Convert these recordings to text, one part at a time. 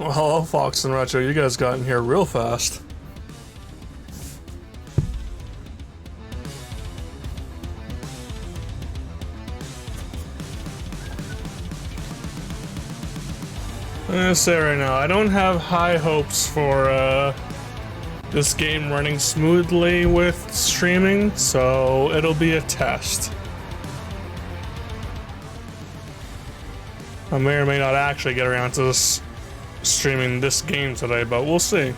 Well, Fox and Retro, you guys got in here real fast. I'm gonna say right now, I don't have high hopes for this game running smoothly with streaming, so it'll be a test. I may or may not actually get around to this streaming this game today, but we'll see.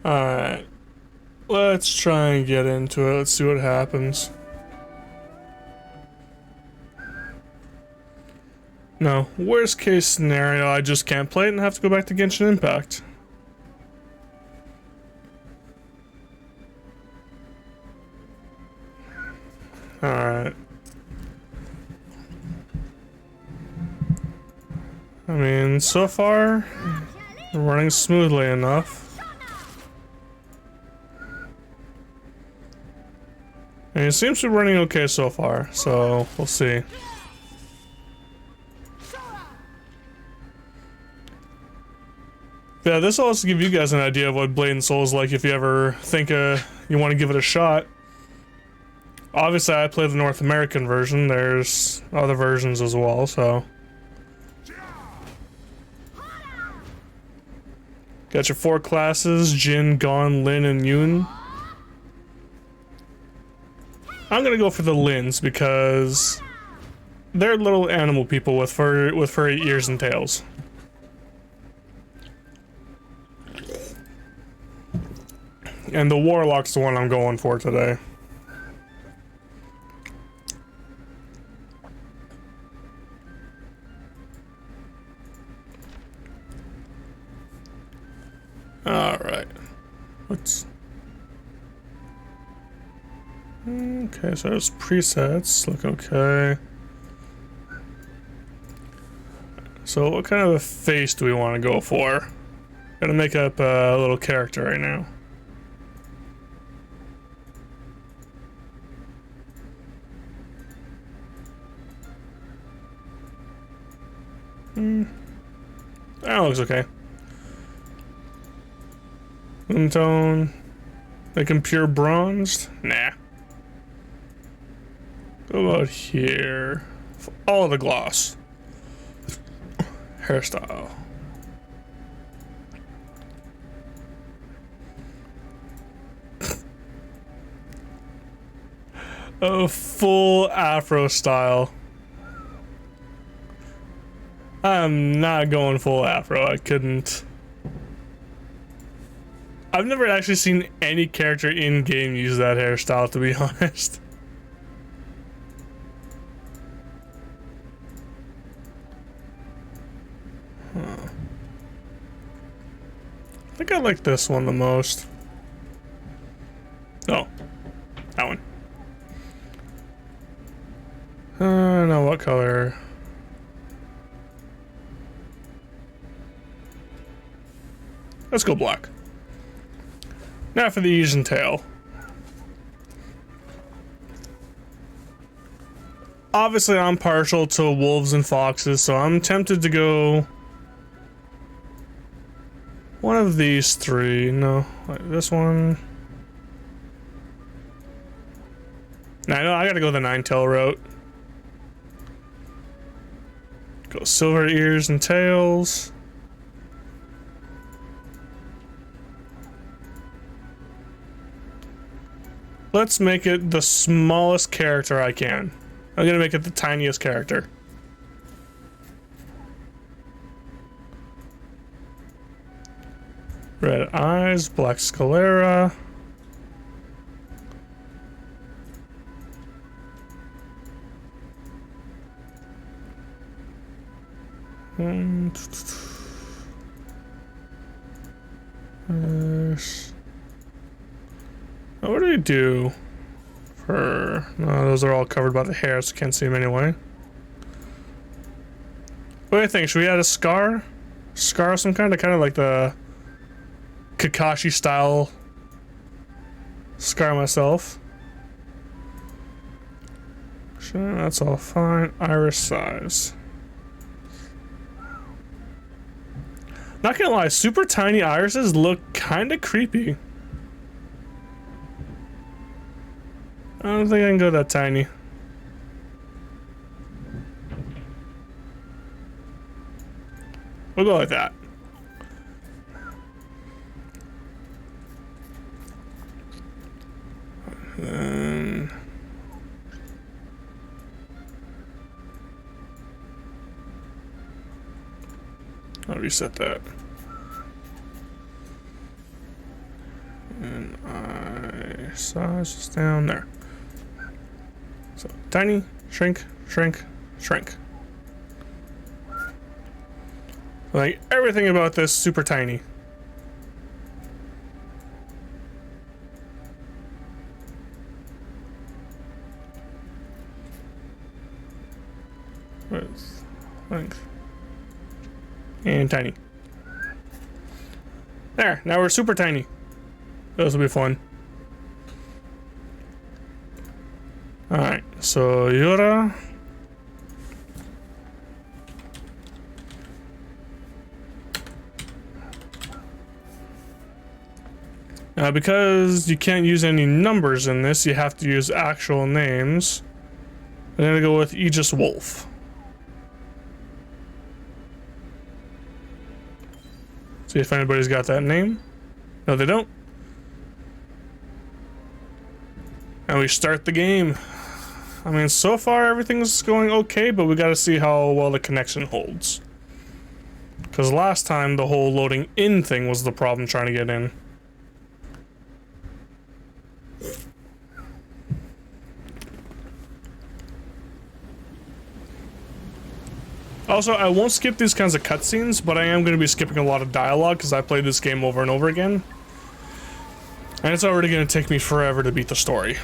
Alright, let's try and get into it. Let's see what happens. No, worst case scenario, I just can't play it and have to go back to Genshin Impact. Alright. I mean, so far, running smoothly enough. And it seems to be running okay so far, so we'll see. Yeah, this will also give you guys an idea of what Blade and Soul is like if you ever think you want to give it a shot. Obviously, I play the North American version. There's other versions as well, so. Got your 4 classes, Jin, Gon, Lin, and Yun. I'm gonna go for the Lins because they're little animal people with furry ears and tails. And the Warlock's the one I'm going for today. Alright. What's... Okay, so those presets look okay. So what kind of a face do we want to go for? Gotta make up a little character right now. That looks okay. Moon tone. Make him pure bronzed? Nah. Go about here. All of the gloss. Hairstyle. A full afro style. I'm not going full afro. I couldn't. I've never actually seen any character in game use that hairstyle, to be honest. Huh. I think I like this one the most. Oh, that one. No, what color? Let's go black. Now for the ears and tail. Obviously, I'm partial to wolves and foxes, so I'm tempted to go one of these 3. No, like this one. No, I gotta go the 9-tail route. Go silver ears and tails. Let's make it the smallest character I can. I'm gonna make it the tiniest character. Red eyes, black sclera. What do we do for... No, those are all covered by the hair, so can't see them anyway. What do you think? Should we add a scar? Scar of some kind? Kind of like the Kakashi style scar myself. Sure, that's all fine. Iris size. Not gonna lie, super tiny irises look kinda creepy. I don't think I can go that tiny. We'll go like that. Then I'll reset that. And I size is down there. So tiny, shrink, shrink, shrink. Like everything about this super tiny. Width, length, and tiny. There, now we're super tiny. This will be fun. Alright, so Yura. Now, because you can't use any numbers in this, you have to use actual names. I'm gonna go with Aegis Wolf. See if anybody's got that name. No, they don't. And we start the game. I mean, so far everything's going okay, but we gotta see how well the connection holds. Because last time the whole loading in thing was the problem trying to get in. Also, I won't skip these kinds of cutscenes, but I am going to be skipping a lot of dialogue because I played this game over and over again. And it's already going to take me forever to beat the story.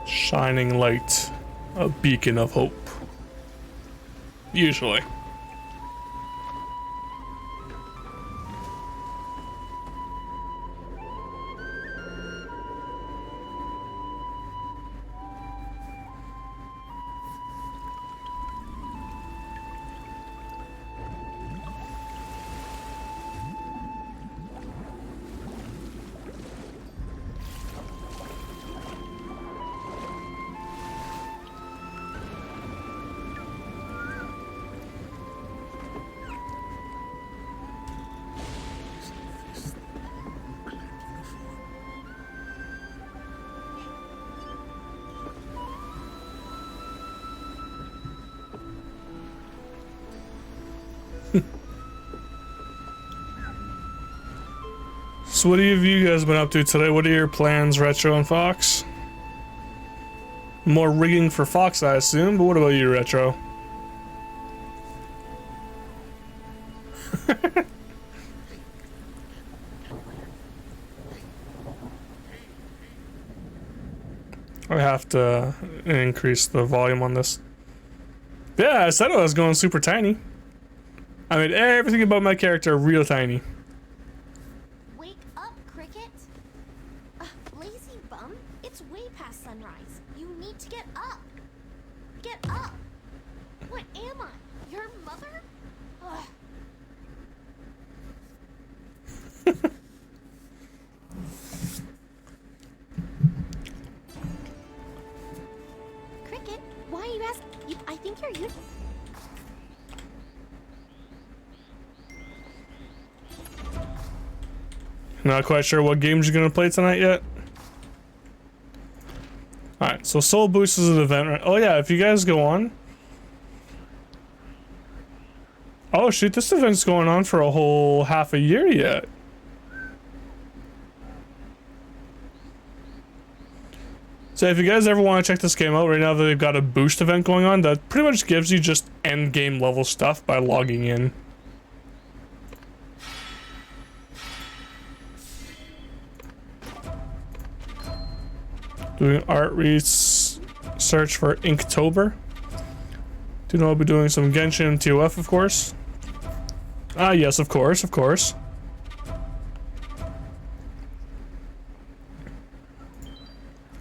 Shining light, a beacon of hope. Usually. So what have you guys been up to today? What are your plans, Retro and Fox? More rigging for Fox, I assume, but what about you, Retro? I have to increase the volume on this. Yeah, I said I was going super tiny. I made everything about my character real tiny. Wake up, Cricket. Lazy bum, it's way past sunrise. You need to get up. Get up. What am I? Your mother? Ugh. Cricket, why are you asking? I think you're Not quite sure what games you're gonna play tonight yet. Alright, so Soul Boost is an event, right? Oh yeah, if you guys go on. Oh shoot, this event's going on for a whole half a year yet. So if you guys ever want to check this game out, right now they've got a boost event going on that pretty much gives you just end game level stuff by logging in. Doing art research for Inktober. Do know I'll be doing some Genshin and TOF, of course. Ah, yes, of course, of course.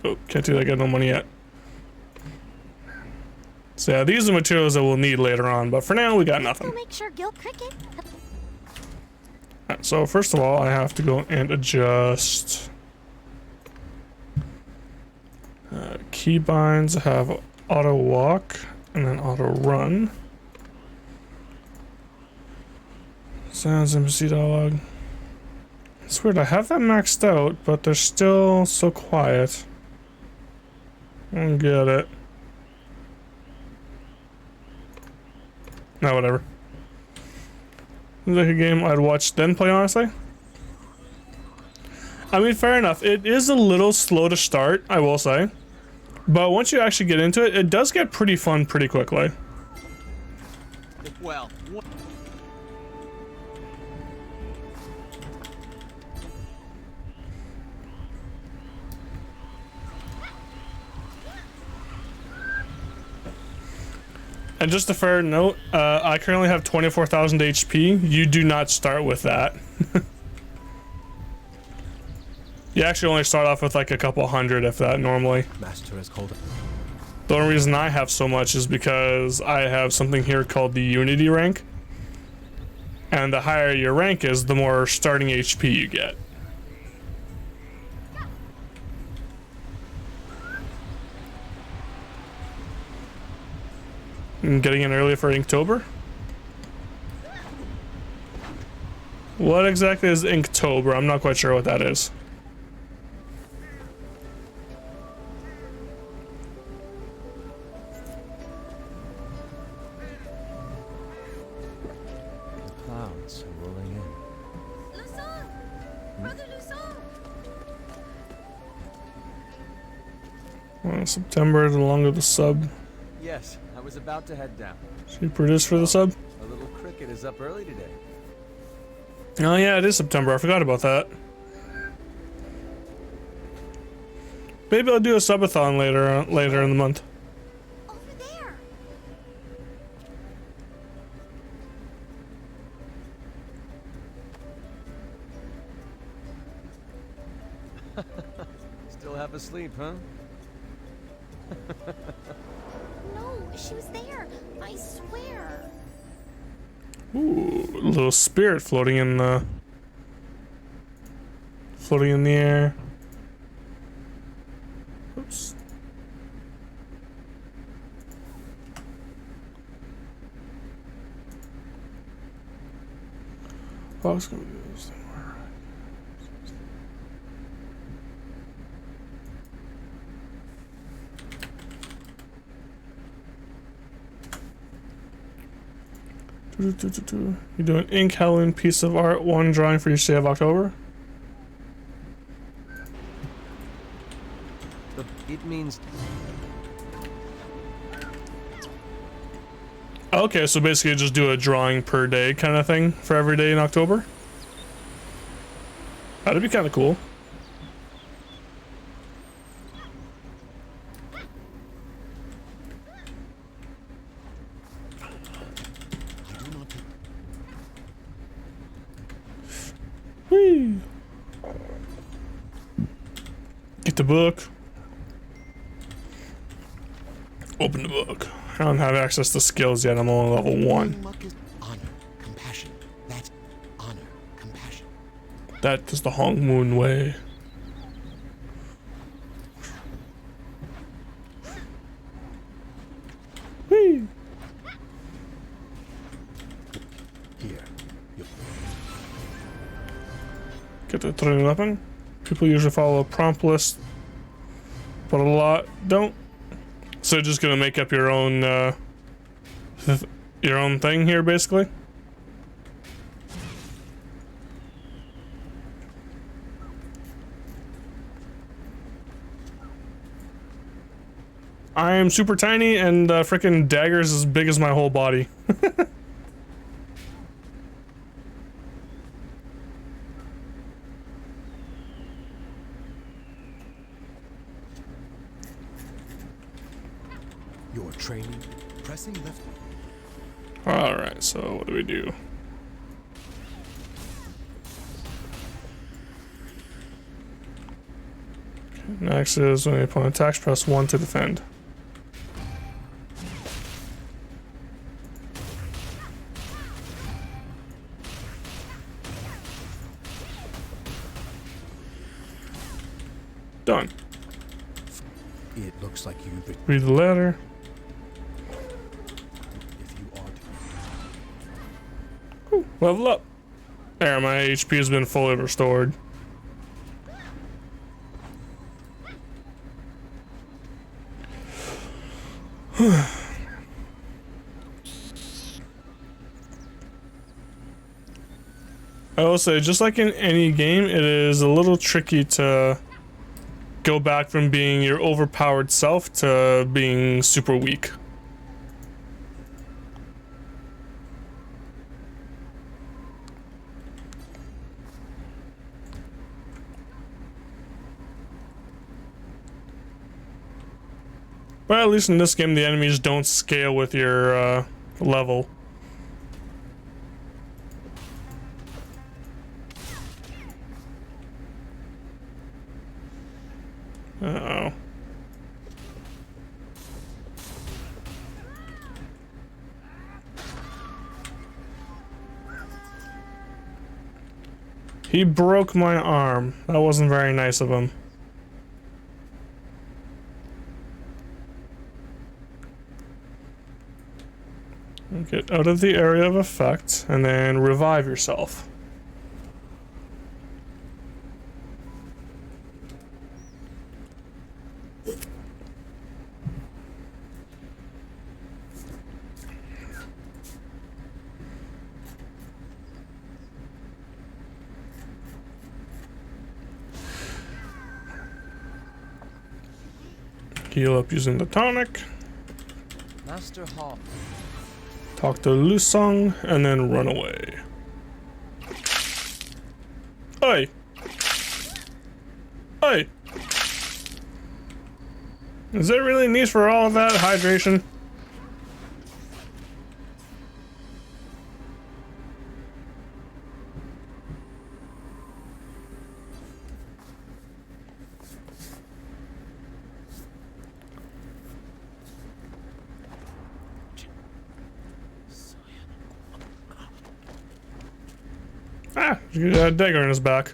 Oh, can't do that, got no money yet. So yeah, these are materials that we'll need later on, but for now we got nothing. make sure Gil Cricket. Right, so first of all, I have to go and adjust keybinds. I have auto walk and then auto run. Sounds NPC dialogue. It's weird, I have that maxed out, but they're still so quiet. I don't get it. No, whatever. Seems like a game I'd watch then play, honestly. I mean, fair enough. It is a little slow to start, I will say. But once you actually get into it, it does get pretty fun pretty quickly. Well, And just a fair note, I currently have 24,000 HP. You do not start with that. You actually only start off with like a couple hundred, if that, normally. Master has called. The only reason I have so much is because I have something here called the Unity rank. And the higher your rank is, the more starting HP you get. I'm getting in early for Inktober? What exactly is Inktober? I'm not quite sure what that is. Clouds are rolling in. Lusong! Brother Lusong! Well, September, the longer the sub. Yes, I was about to head down. Should we produce for the sub? A little cricket is up early today. Oh yeah, it is September. I forgot about that. Maybe I'll do a subathon later in the month. Over there! Still half asleep, huh? No, she was there. I swear. Ooh, a little spirit floating in the air. Oops. Oh, it's gonna be this thing. You do an ink Halloween piece of art, one drawing for each day of October. It means. Okay, so basically just do a drawing per day kind of thing for every day in October. That'd be kind of cool. the book. Open the book. I don't have access to skills yet. I'm only level 1. Honor, compassion. That's honor, compassion. That is the Hong Moon way. Whee! Here. Get the training weapon. People usually follow a prompt list, but a lot don't. So you're just gonna make up your own thing here, basically. I am super tiny, and freaking daggers as big as my whole body. Your training. Pressing left. Alright, so what do we do? Okay, next is when the opponent attacks, press 1 to defend. Done. It looks like you've. Read the letter. If you are to. Ooh, level up. There, my HP has been fully restored. I will say, just like in any game, it is a little tricky to go back from being your overpowered self to being super weak. But at least in this game, the enemies don't scale with your level. Uh-oh. He broke my arm. That wasn't very nice of him. Get out of the area of effect and then revive yourself. Heal up using the tonic. Master Hall. Talk to Lu Song and then run away. Oi! Oi! Is there really need for all of that hydration? Ah, he's got a dagger in his back.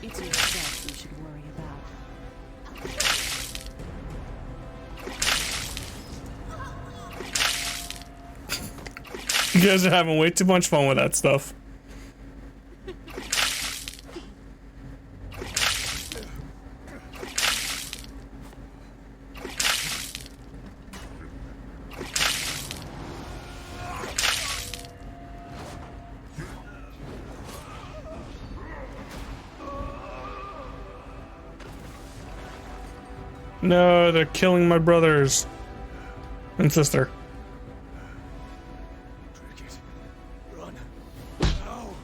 It's yourself you should worry about. You guys are having way too much fun with that stuff. No, they're killing my brothers and sister. Cricket. Run. No.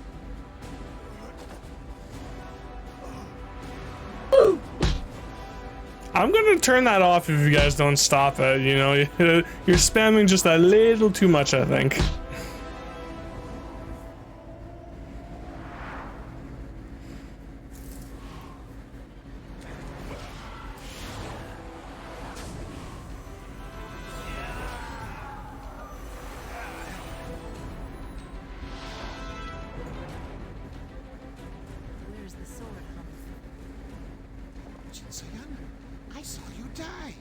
turn that off if you guys don't stop it. You know, you're spamming just a little too much, I think. Where's the sword coming from? Jinsayan, I saw you die.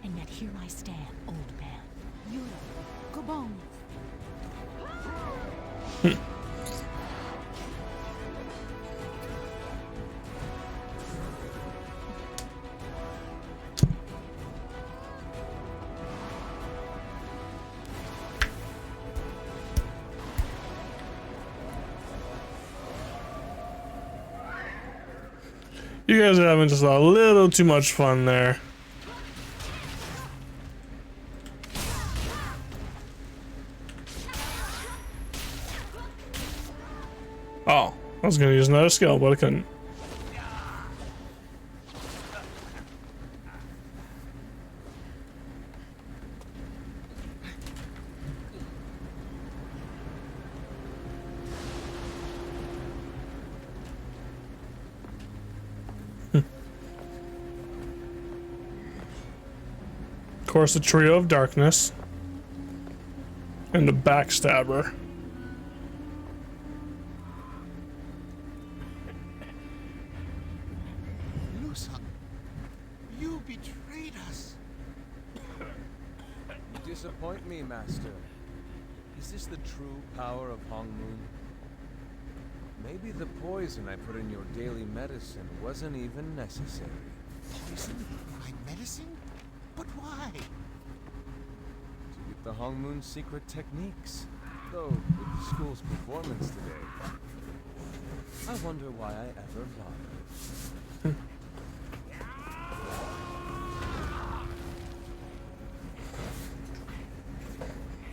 And yet here I stand, old man. Yura, Gobong. You guys are having just a little too much fun there. Oh, I was gonna use another skill, but I couldn't. Of course, the Trio of Darkness. And the Backstabber. Lusang, you betrayed us. You disappoint me, Master. Is this the true power of Hong Moon? Maybe the poison I put in your daily medicine wasn't even necessary. Poison? My medicine? But why? To get the Hong Moon's secret techniques. Though, with the school's performance today, I wonder why I ever bothered.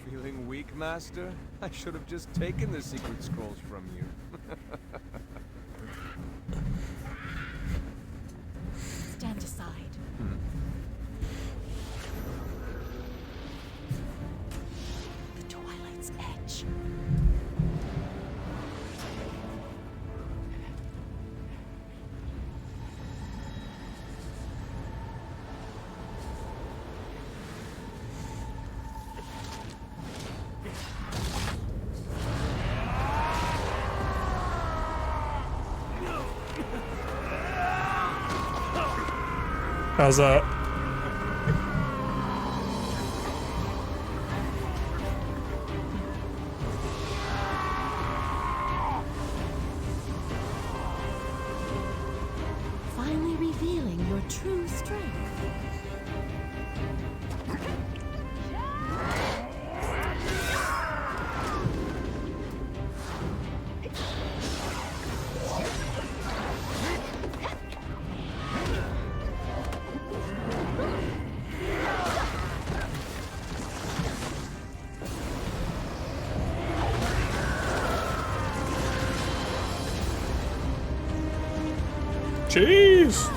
Feeling weak, Master? I should have just taken the secret scrolls from you. Stand aside. The Twilight's Edge. How's that? Finally revealing your true strength. Jeez!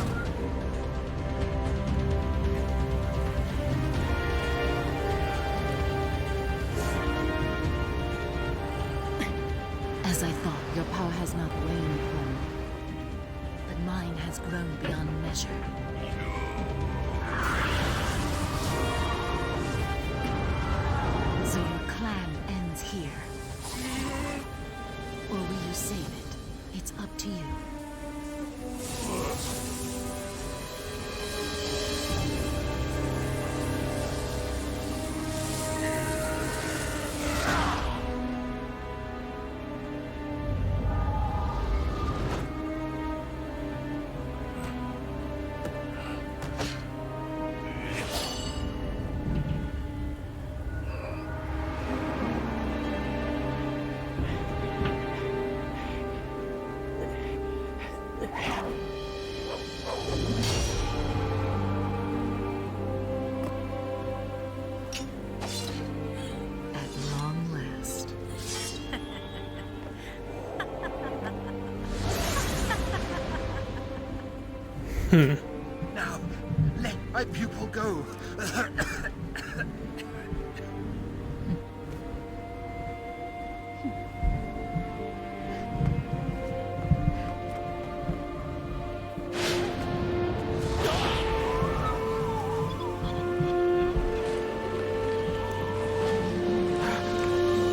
As I thought, your power has not waned, Home. But mine has grown beyond measure. So your clan ends here. Or will you save it? It's up to you. At long last. Now, let my pupil go.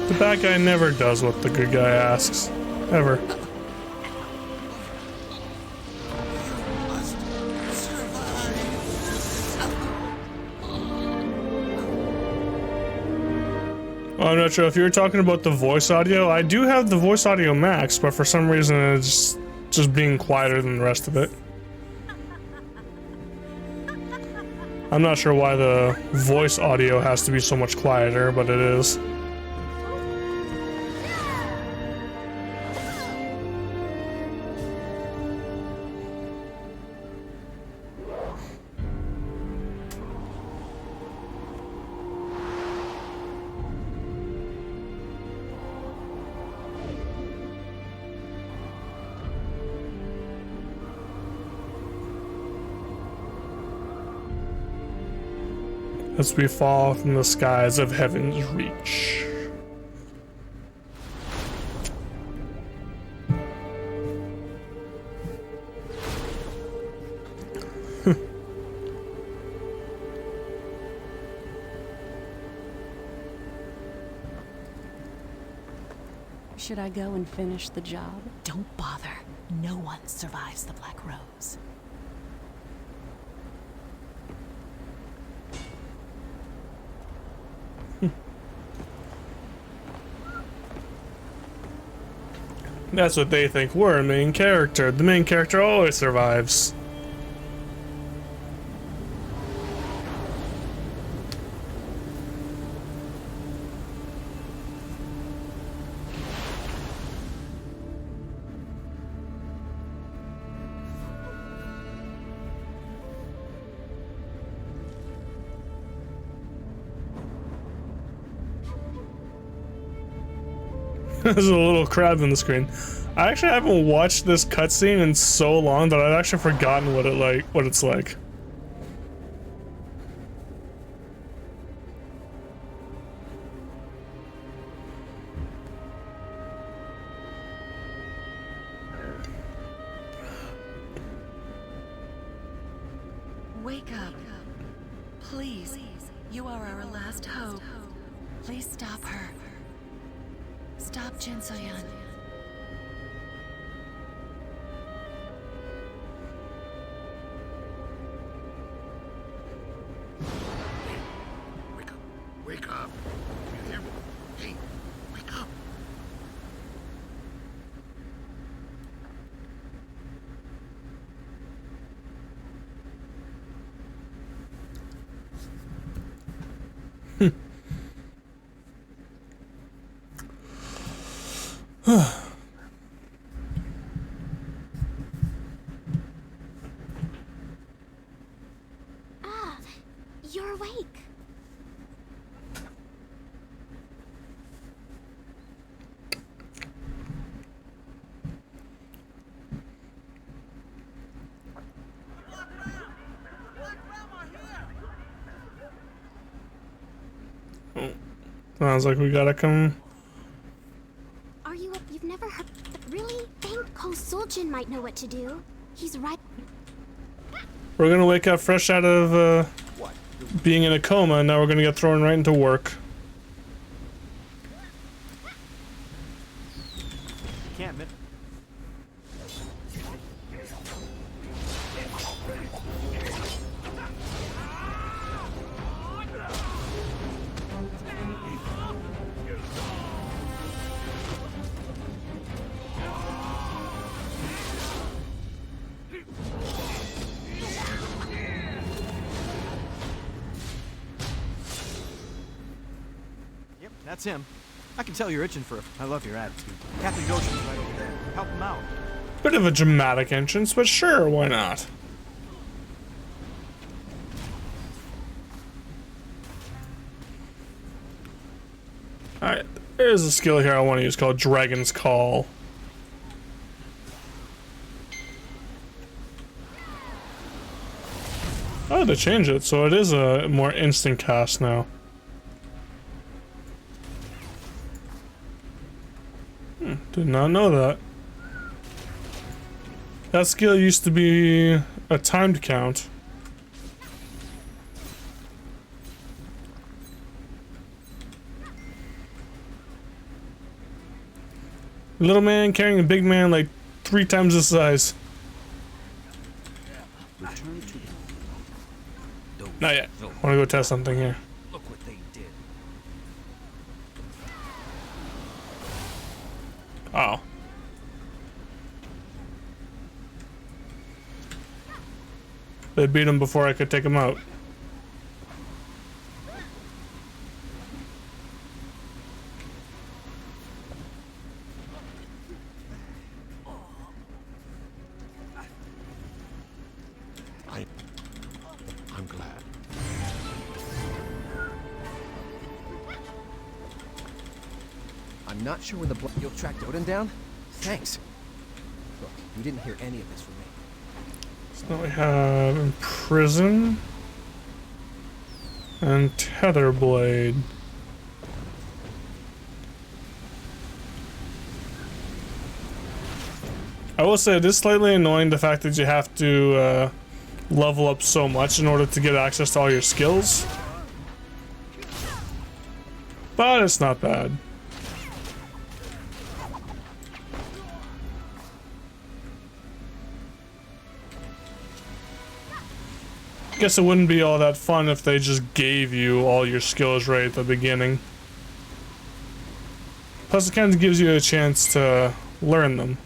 The bad guy never does what the good guy asks. Ever. Must survive. Well, I'm not sure if you were talking about the voice audio. I do have the voice audio max, but for some reason it's just being quieter than the rest of it. I'm not sure why the voice audio has to be so much quieter, but it is. As we fall from the skies of heaven's reach. Should I go and finish the job? Don't bother. No one survives the Black Rose. That's what they think. We're a main character. The main character always survives. There's a little crab in the screen. I actually haven't watched this cutscene in so long that I've actually forgotten what it's like. Wake up. Please. You are our last hope. Please stop her. Stop Jin So-yeon. Wake up. Wake up. You hear me? Hey, wake up. Ah, you're awake. Sounds like we gotta come. Are you up? You've never heard. Really? Think Ko Suljin might know what to do. He's right. We're gonna wake up fresh out of being in a coma, and now we're gonna get thrown right into work. Can't miss. Yep, that's him. I can tell you're itching for I love your attitude. Captain Goshen's right over there. Help him out. Bit of a dramatic entrance, but sure, why not? Alright, there's a skill here I want to use called Dragon's Call. Oh, they changed it, so it is a more instant cast now. Did not know that. That skill used to be a timed count. Little man carrying a big man like 3 times his size. Return to the... Not yet. I want to go test something here. Look what they did. Oh. They beat him before I could take him out. I'm glad. I'm not sure when the you'll track Odin down. Thanks. Look, you didn't hear any of this from me. So now we have Imprison and Tetherblade. I will say it is slightly annoying the fact that you have to level up so much in order to get access to all your skills. But it's not bad. Guess it wouldn't be all that fun if they just gave you all your skills right at the beginning. Plus it kind of gives you a chance to learn them.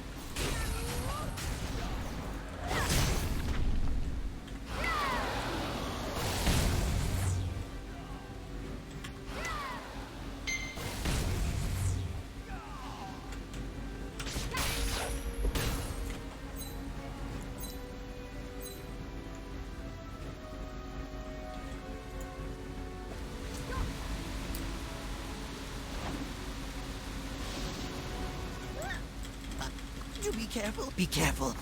Be careful. Be careful.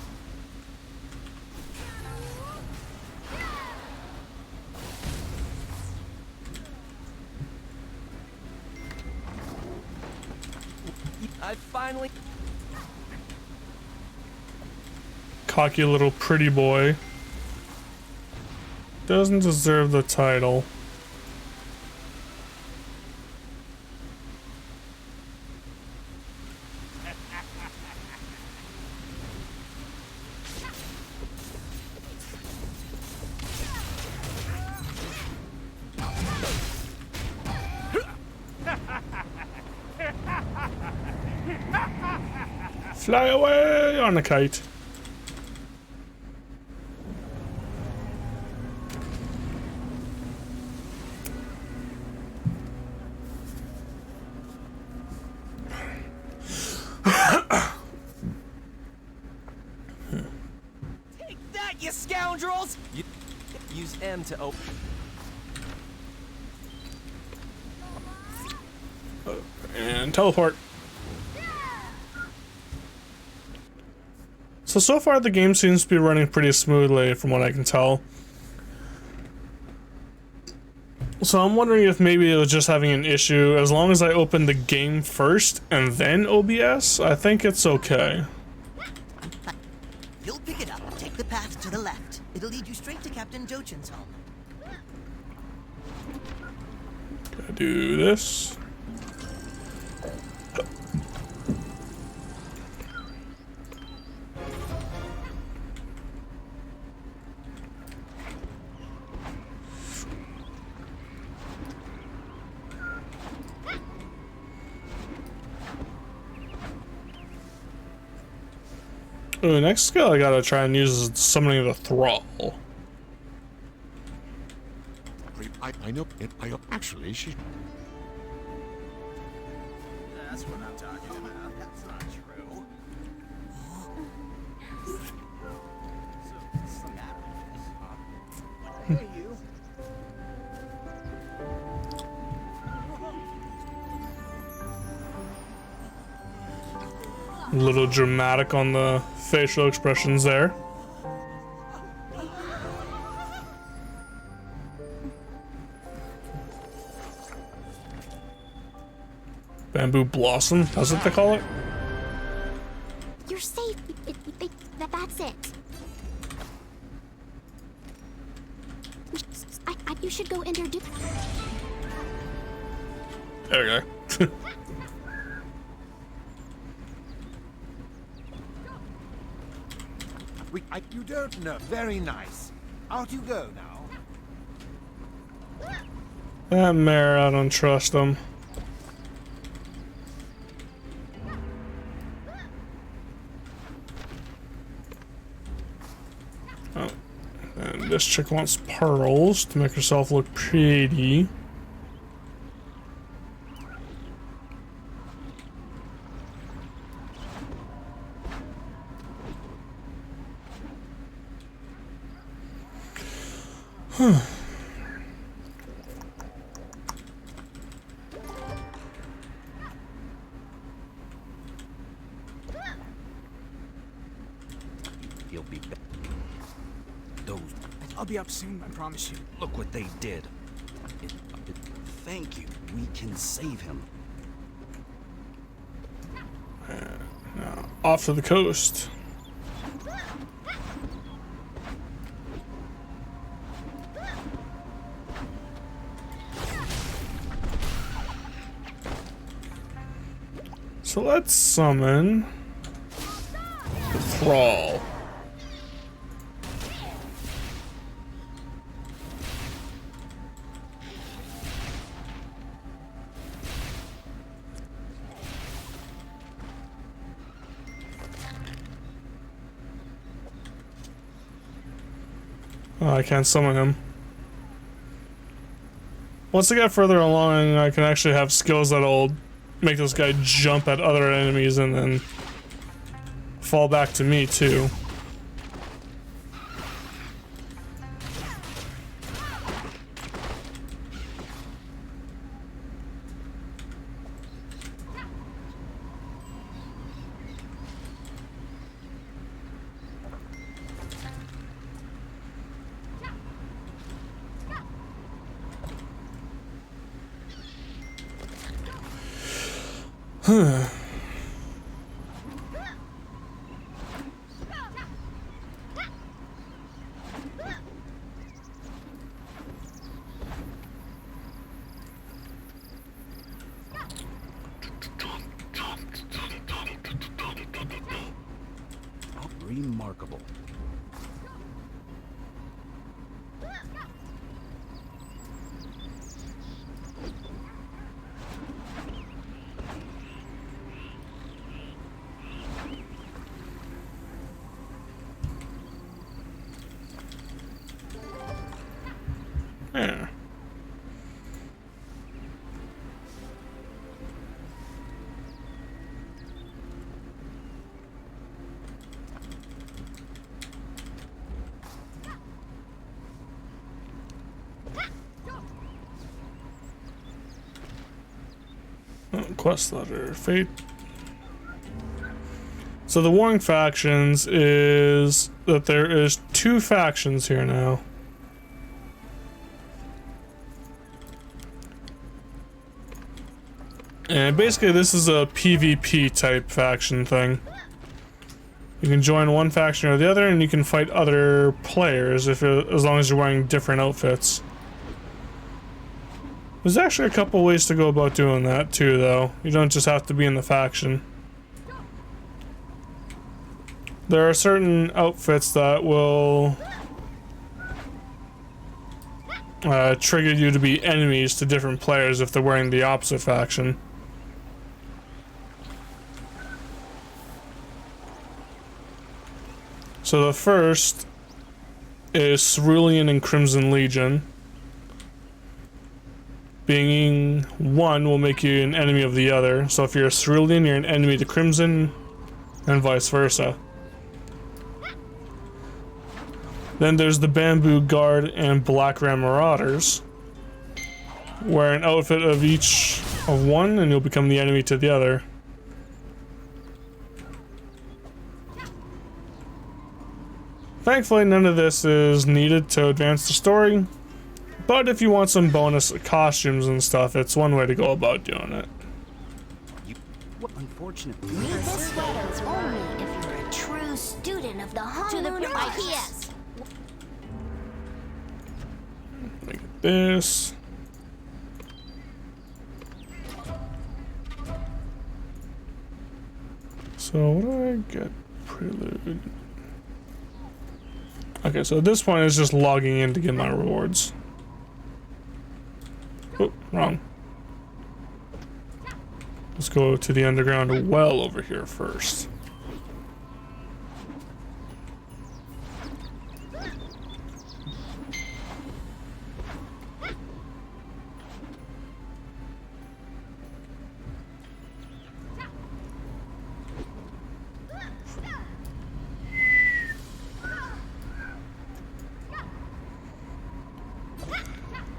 I finally... Cocky little pretty boy. Doesn't deserve the title. Fly away on a kite. Take that, you scoundrels! Use M to open... And teleport. So far the game seems to be running pretty smoothly from what I can tell. So I'm wondering if maybe it was just having an issue. As long as I open the game first and then OBS, I think it's okay. You'll pick it up. Take the path to the left. It'll lead you straight to Captain Jochin's home. Gotta do this. Ooh, the next skill I gotta try and use is summoning the thrall. I know it. Actually, she. That's what I'm talking about. That's not true. What's the matter with this, huh? Hey, you. A little dramatic on the facial expressions there. Bamboo blossom? That's what they call it? You're safe. That's it. You should go introduce. There we go. You don't know. Very nice. Out you go now. That mare, I don't trust him. Oh. And this chick wants pearls to make herself look pretty. He'll be back. I'll be up soon, I promise you. Look what they did. Thank you. We can save him. Now, off to the coast. So let's summon the Thrall. Oh, I can't summon him. Once I get further along, I can actually have skills that'll make this guy jump at other enemies and then fall back to me too. Remarkable. Yeah. Oh, quest letter, fate. So the warring factions is that there is 2 factions here now. And basically this is a PvP type faction thing. You can join one faction or the other and you can fight other players as long as you're wearing different outfits. There's actually a couple ways to go about doing that too though. You don't just have to be in the faction. There are certain outfits that will trigger you to be enemies to different players if they're wearing the opposite faction. So the first is Cerulean and Crimson Legion. Being one will make you an enemy of the other. So if you're a Cerulean, you're an enemy to Crimson, and vice versa. Then there's the Bamboo Guard and Black Ram Marauders. Wear an outfit of each of one, and you'll become the enemy to the other. Thankfully, none of this is needed to advance the story, but if you want some bonus costumes and stuff, it's one way to go about doing it. Unfortunately. Read this sweater only if you're a true student of the Honolulu IPS. Look at this. So what do I get? Prelude. Okay, so at this point is just logging in to get my rewards. Oh, wrong. Let's go to the underground well over here first.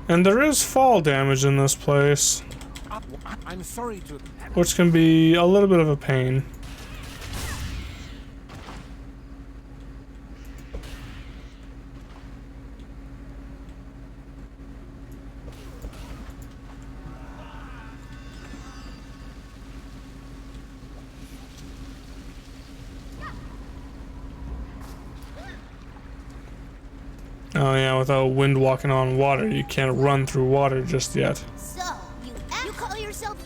And there is fall damage in this place, I'm sorry to... which can be a little bit of a pain. Oh yeah, without wind walking on water, you can't run through water just yet. So, you call yourself...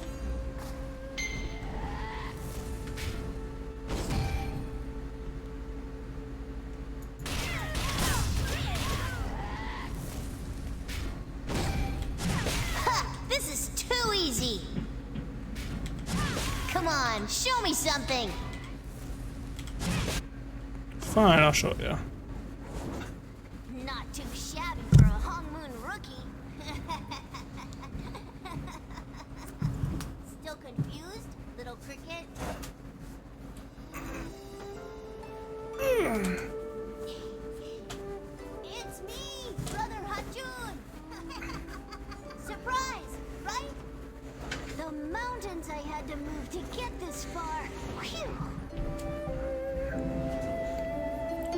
Ha! This is too easy! Come on, show me something! Fine, I'll show you. Not too shabby for a Hong Moon rookie. Still confused, little cricket? It's me, Brother Hachun! Surprise, right? The mountains I had to move to get this far. Whew.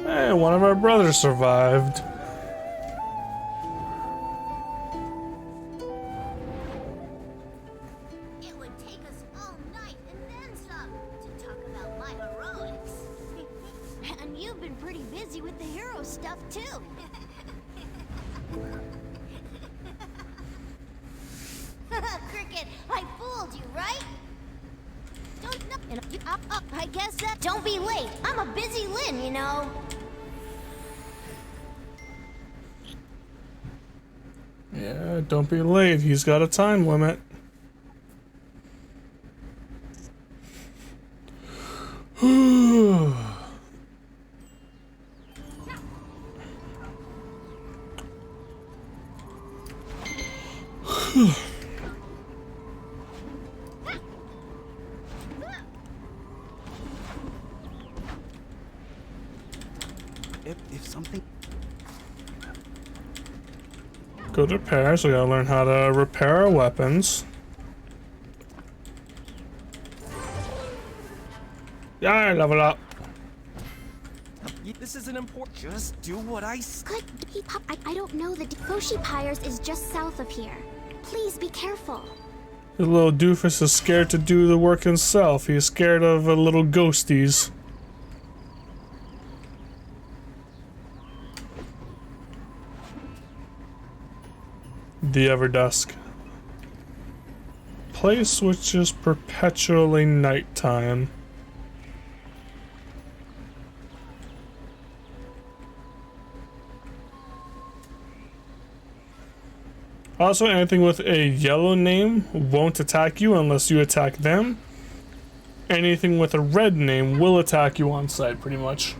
Hey, one of our brothers survived. It would take us all night and then some to talk about my heroics. And you've been pretty busy with the hero stuff too. Cricket, I fooled you, right? Don't know. I guess that. Don't be late. I'm a busy Lin, you know. Yeah, don't be late. He's got a time limit. If something... Good repair, so we gotta learn how to repair our weapons. Yeah, level up. This isn't important. Just do what I say. Good. I don't know. The Foshi Pyres is just south of here. Please be careful. The little doofus is scared to do the work himself. He's scared of little ghosties. The Everdusk. Place which is perpetually nighttime. Also, anything with a yellow name won't attack you unless you attack them. Anything with a red name will attack you on sight, pretty much.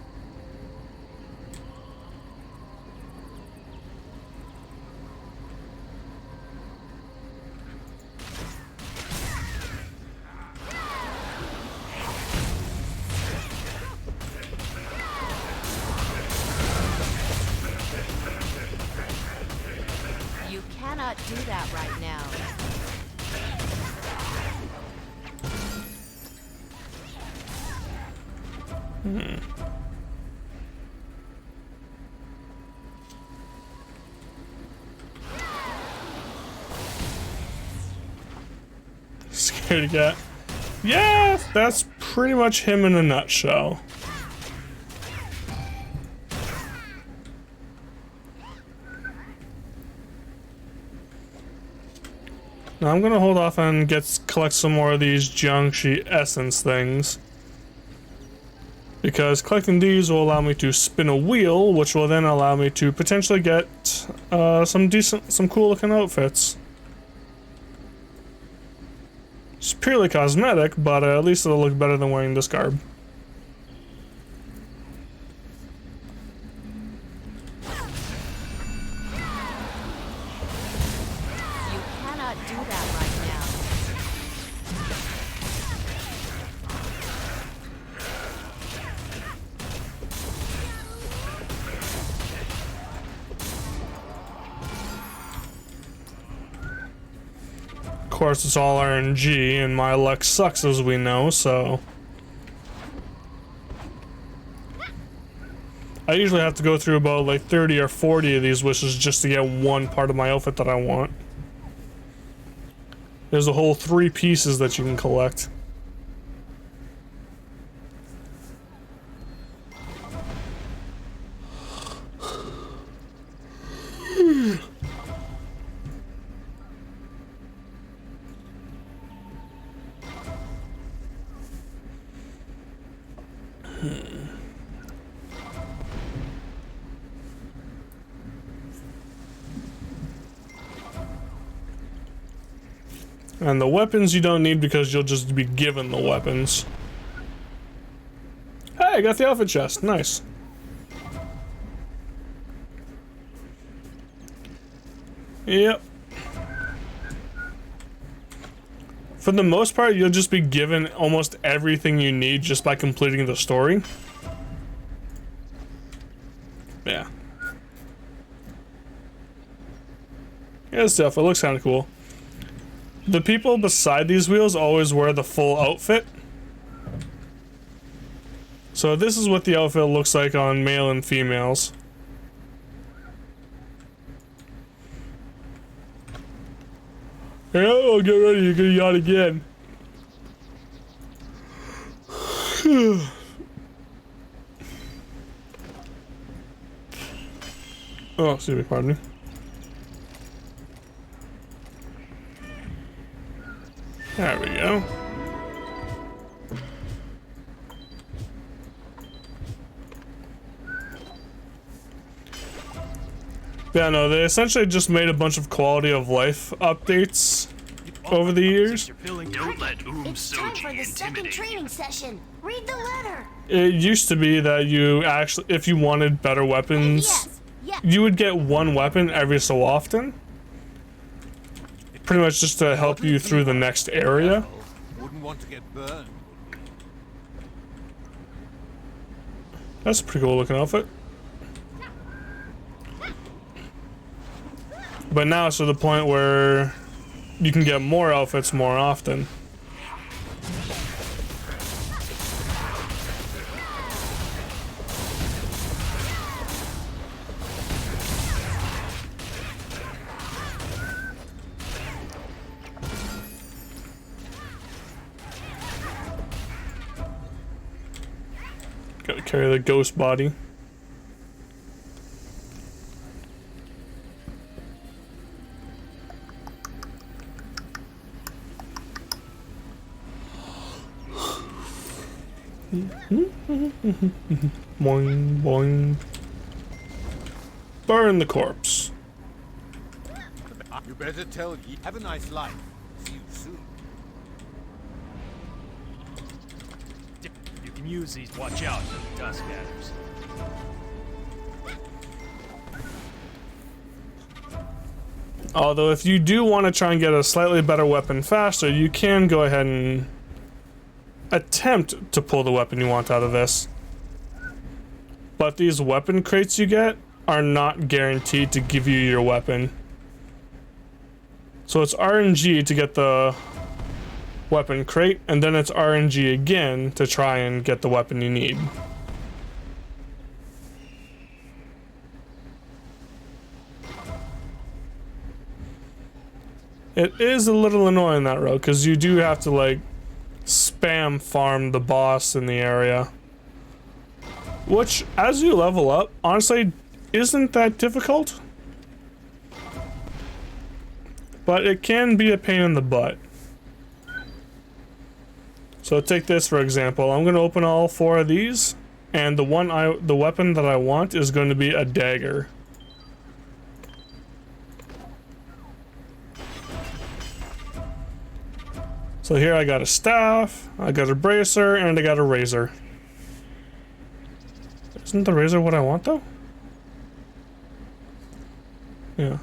You cannot do that right now. Scaredy cat. Yeah, that's pretty much him in a nutshell. Now I'm gonna hold off and collect some more of these Jiangshi essence things, because collecting these will allow me to spin a wheel, which will then allow me to potentially get some cool looking outfits. It's purely cosmetic, but at least it'll look better than wearing this garb. You cannot do that right now. Of course, it's all RNG, and my luck sucks, as we know, so... I usually have to go through about like 30 or 40 of these wishes just to get one part of my outfit that I want. There's a whole 3 pieces that you can collect. And the weapons you don't need because you'll just be given the weapons. Hey, I got the outfit chest. Nice. Yep. For the most part, you'll just be given almost everything you need just by completing the story. Yeah. Yeah, stuff. It looks kind of cool. The people beside these wheels always wear the full outfit. So this is what the outfit looks like on male and females. Oh, get ready, you're gonna yawn again. Oh, excuse me, pardon me. There we go. Yeah, no, they essentially just made a bunch of quality of life updates over the years. Don't let It's time for the second training session. Read the letter. It used to be that you actually, if you wanted better weapons, Yes. you would get one weapon every so often. Pretty much just to help you through the next area. Wouldn't want to get burned. That's a pretty cool looking outfit. But now it's to the point where you can get more outfits more often. Gotta carry the ghost body. Boing, boing. Burn the corpse. You better tell Yi. Have a nice life. See you soon. You can use these. Watch out for the dust gathers. Although if you do want to try and get a slightly better weapon faster, you can go ahead and attempt to pull the weapon you want out of this. But these weapon crates you get are not guaranteed to give you your weapon. So it's RNG to get the weapon crate, and then it's RNG again to try and get the weapon you need. It is a little annoying that road, because you do have to like spam farm the boss in the area. Which, as you level up, honestly, isn't that difficult. But it can be a pain in the butt. So take this for example. I'm going to open all 4 of these, and the weapon that I want is going to be a dagger. So here I got a staff, I got a bracer, and I got a razor. Isn't the razor what I want though? Yeah.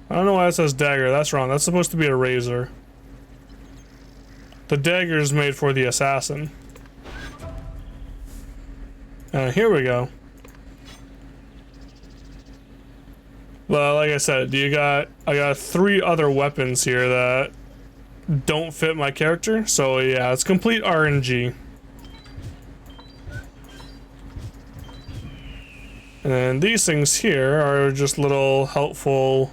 I don't know why it says dagger, that's wrong. That's supposed to be a razor. The dagger is made for the assassin. And here we go. Well, like I said, I got 3 other weapons here that don't fit my character, so yeah, it's complete RNG. And then these things here are just little helpful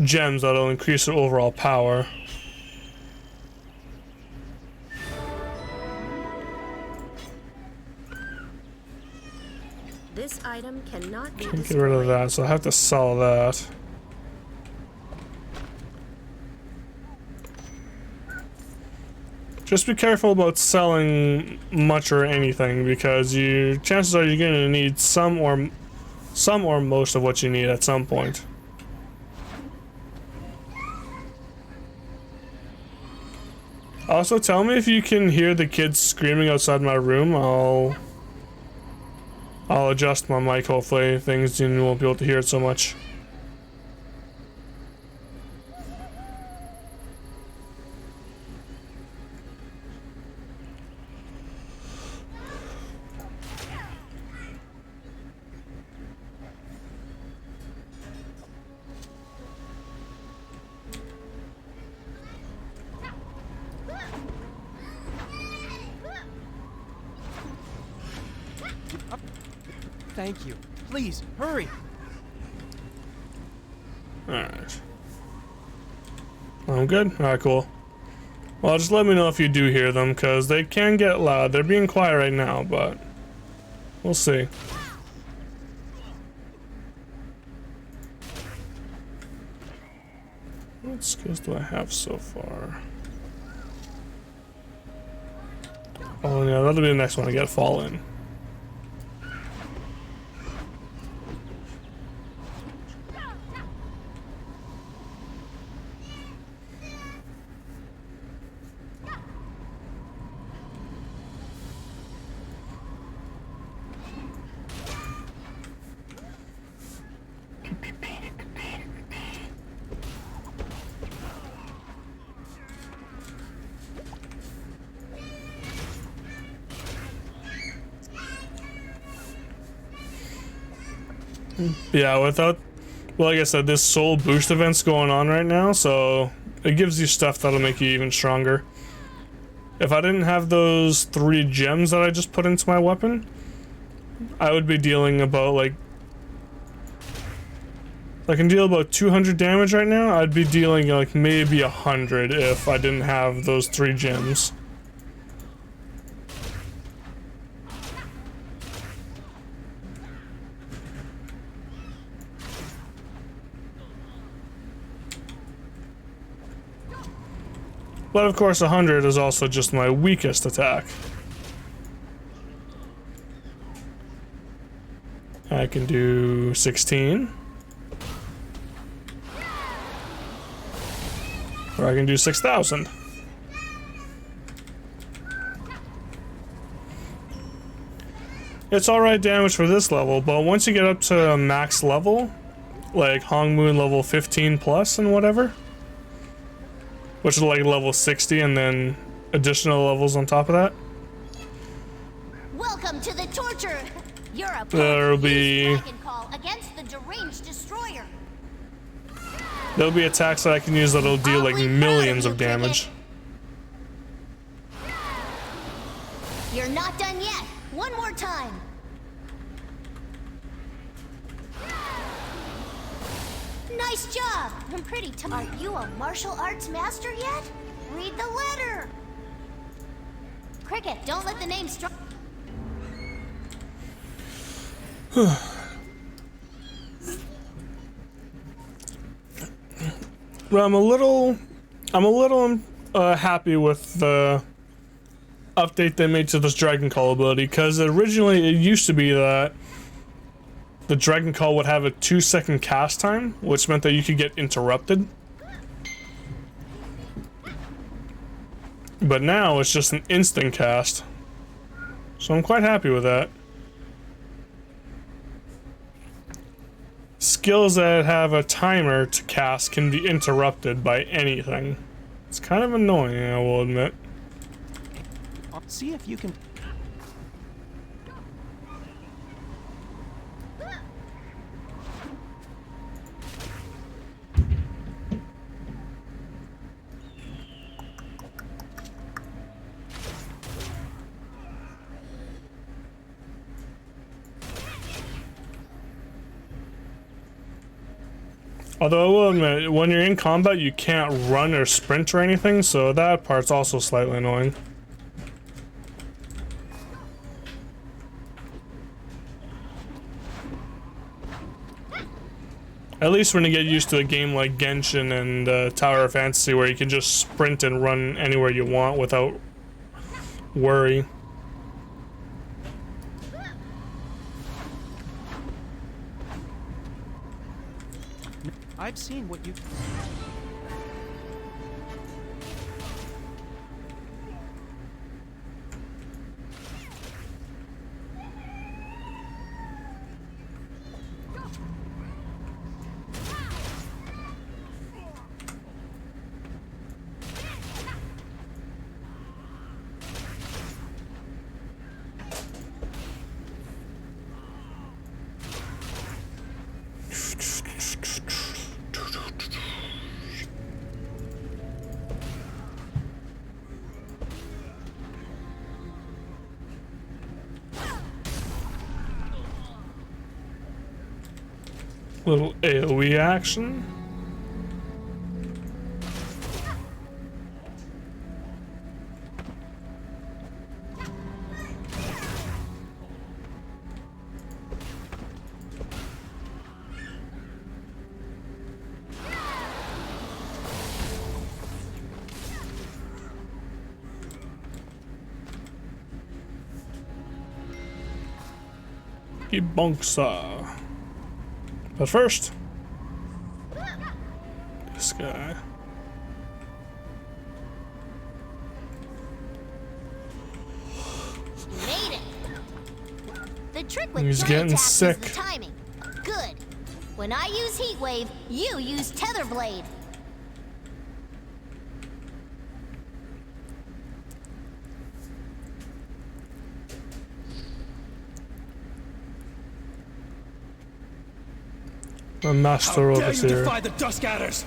gems that'll increase their overall power. This item cannot be Can't get rid of that, so I have to sell that. Just be careful about selling much or anything, because chances are you're gonna need some or most of what you need at some point. Also, tell me if you can hear the kids screaming outside my room. I'll adjust my mic, hopefully things you won't be able to hear it so much. Thank you. Please, hurry. Alright. I'm good? Alright, cool. Well, just let me know if you do hear them, because they can get loud. They're being quiet right now, but we'll see. What skills do I have so far? Oh yeah, that'll be the next one to get Fallen. Yeah, well, like I said, this soul boost event's going on right now, so it gives you stuff that'll make you even stronger. If I didn't have those 3 gems that I just put into my weapon, I would be dealing about like I can deal about 200 damage right now. I'd be dealing like maybe 100 if I didn't have those 3 gems. But of course 100 is also just my weakest attack. I can do 16. Or I can do 6,000. It's alright damage for this level, but once you get up to max level, like Hong Moon level 15 plus and whatever, which is like level 60 and then additional levels on top of that. Welcome to the torture. You're a There'll be dragon call against the deranged destroyer. There'll be attacks that I can use that'll deal like millions of damage. You're not done yet. One more time. Nice job. I'm pretty tired. Are you a martial arts master yet? Read the letter. Cricket, don't let the name strong. Well, I'm a little happy with the update they made to this Dragon Call ability, because originally it used to be that the Dragon Call would have a 2-second cast time, which meant that you could get interrupted. But now it's just an instant cast. So I'm quite happy with that. Skills that have a timer to cast can be interrupted by anything. It's kind of annoying, I will admit. See if you can. Although I will admit, when you're in combat, you can't run or sprint or anything, so that part's also slightly annoying. At least when you get used to a game like Genshin and Tower of Fantasy, where you can just sprint and run anywhere you want without worry. I've seen what you. Little AoE action. Bonsa. But first, this guy. Made it. The trick with He's giant getting taps sick. is the timing. Good. When I use Heat Wave, you use Tether Blade. The master How dare you overseer. defy the Dusk Adders?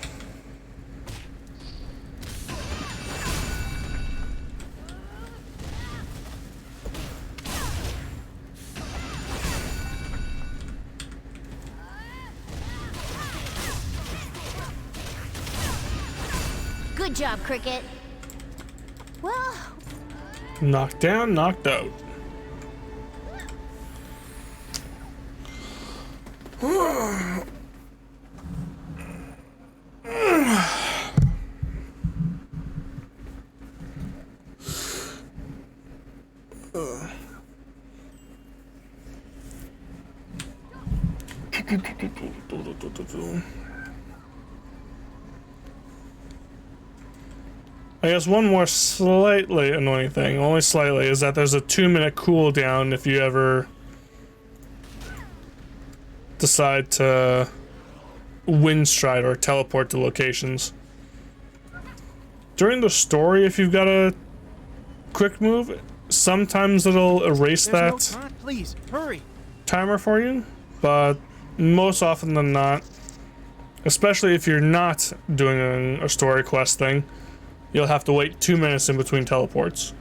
Good job, Cricket. Well, Knocked down, knocked out. I guess one more slightly annoying thing, only slightly, is that there's a 2-minute cooldown if you ever decide to wind stride or teleport to locations. During the story, if you've got a quick move, sometimes it'll erase There's that no time. Please hurry. timer for you, but most often than not, especially if you're not doing a story quest thing, you'll have to wait 2 minutes in between teleports.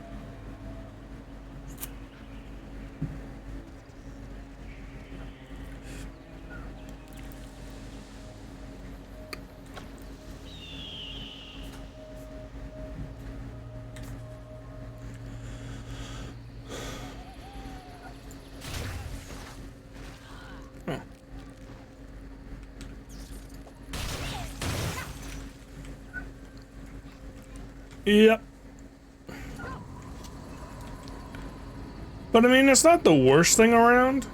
Yep. But I mean, it's not the worst thing around.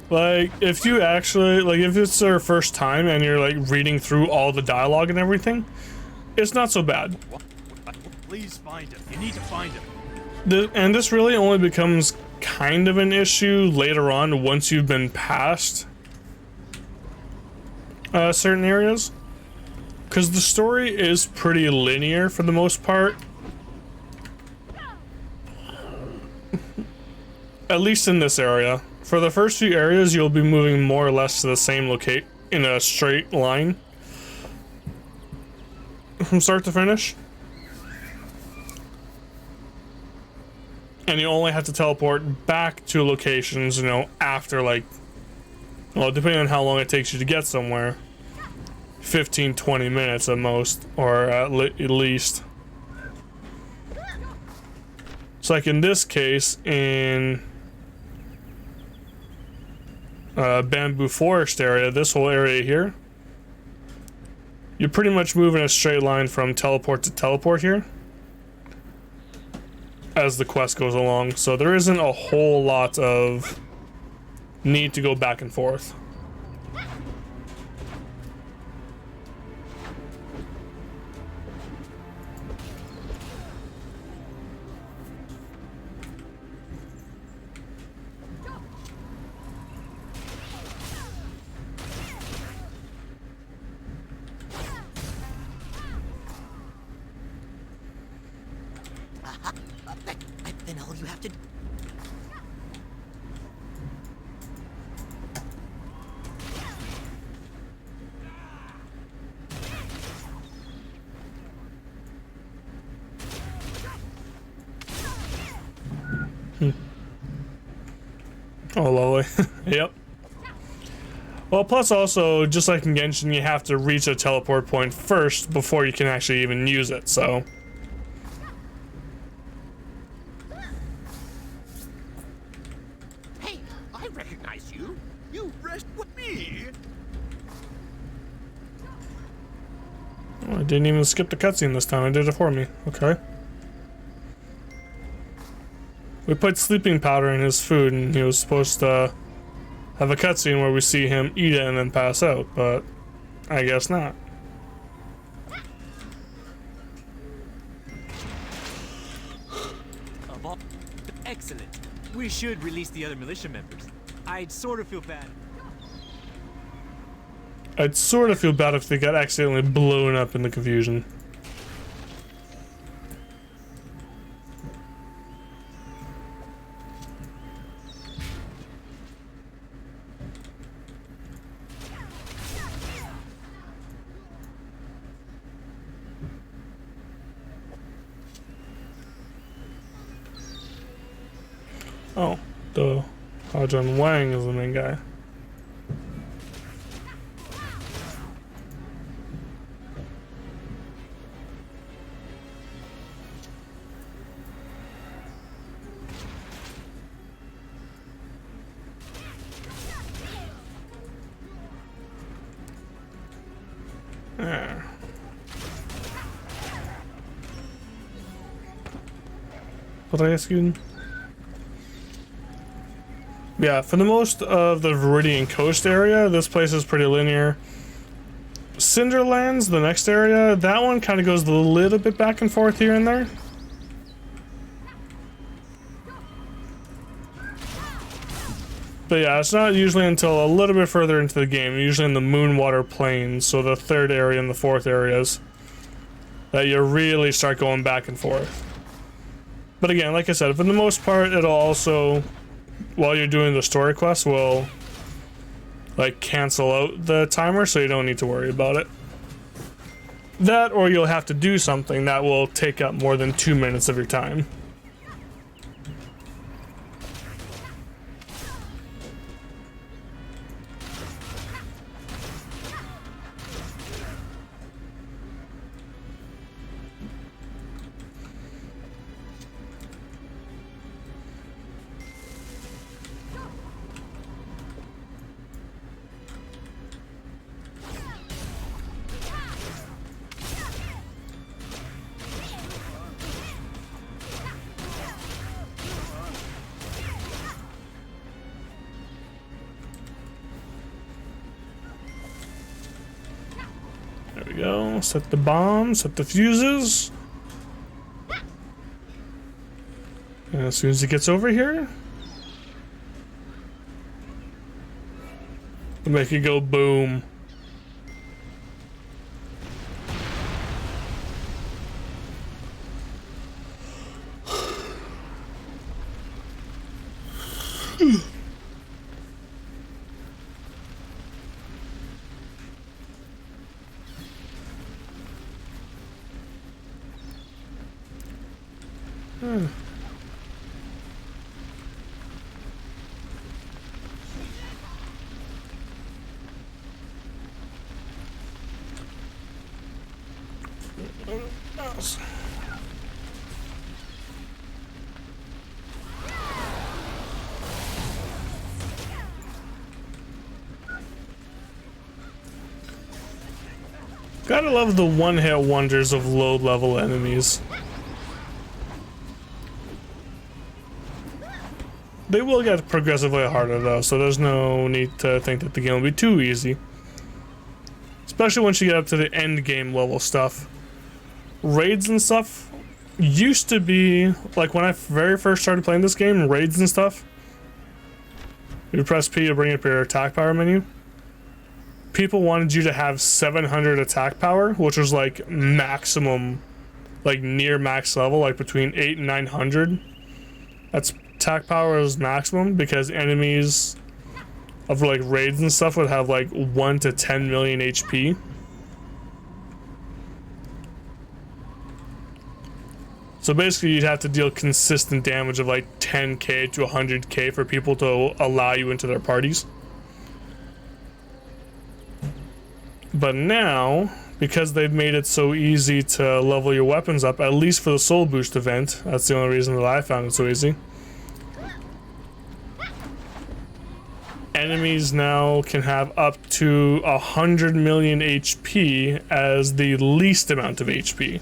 Like, if you actually, like, if it's their first time and you're, like, reading through all the dialogue and everything, it's not so bad. Please find him. You need to find him. And this really only becomes kind of an issue later on once you've been past certain areas. Because the story is pretty linear for the most part. At least in this area. For the first few areas, you'll be moving more or less to the same locate in a straight line. From start to finish. And you only have to teleport back to locations, you know, after, like, well, depending on how long it takes you to get somewhere. 15-20 minutes at most, or at least. So like in this case, in Bamboo Forest area, this whole area here, you pretty much move in a straight line from teleport to teleport here as the quest goes along, so there isn't a whole lot of need to go back and forth. Then all you have to do. Oh, lovely. Yep. Well, plus also, just like in Genshin, you have to reach a teleport point first before you can actually even use it, so. Hey, I recognize you. You rest with me. Oh, I didn't even skip the cutscene this time. I did it for me. Okay. We put sleeping powder in his food, and he was supposed to have a cutscene where we see him eat it and then pass out, but I guess not. Excellent. We should release the other militia members. I'd sort of feel bad. I'd sort of feel bad if they got accidentally blown up in the confusion. Oh, the Hajun Wang is the main guy. There. What did I ask you? Yeah, for the most of the Viridian Coast area, this place is pretty linear. Cinderlands, the next area, that one kind of goes a little bit back and forth here and there. But yeah, it's not usually until a little bit further into the game, usually in the Moonwater Plains, so the third area and the fourth areas, that you really start going back and forth. But again, like I said, for the most part, it'll also, while you're doing the story quest, will like cancel out the timer, so you don't need to worry about it. That, or you'll have to do something that will take up more than 2 minutes of your time. we go. Set the bombs, set the fuses. And as soon as it gets over here, we'll make it go boom. Gotta love the one-hit wonders of low-level enemies. They will get progressively harder though, so there's no need to think that the game will be too easy. Especially once you get up to the end game level stuff. Raids and stuff used to be, like when I very first started playing this game, raids and stuff, you press P to bring up your attack power menu. People wanted you to have 700 attack power, which was like maximum, like near max level, like between 8 and 900. That's attack power is maximum because enemies of like raids and stuff would have like 1 to 10 million HP. So basically you'd have to deal consistent damage of like 10k to 100k for people to allow you into their parties. But now, because they've made it so easy to level your weapons up, at least for the soul boost event, that's the only reason that I found it so easy. Enemies now can have up to 100 million HP as the least amount of HP.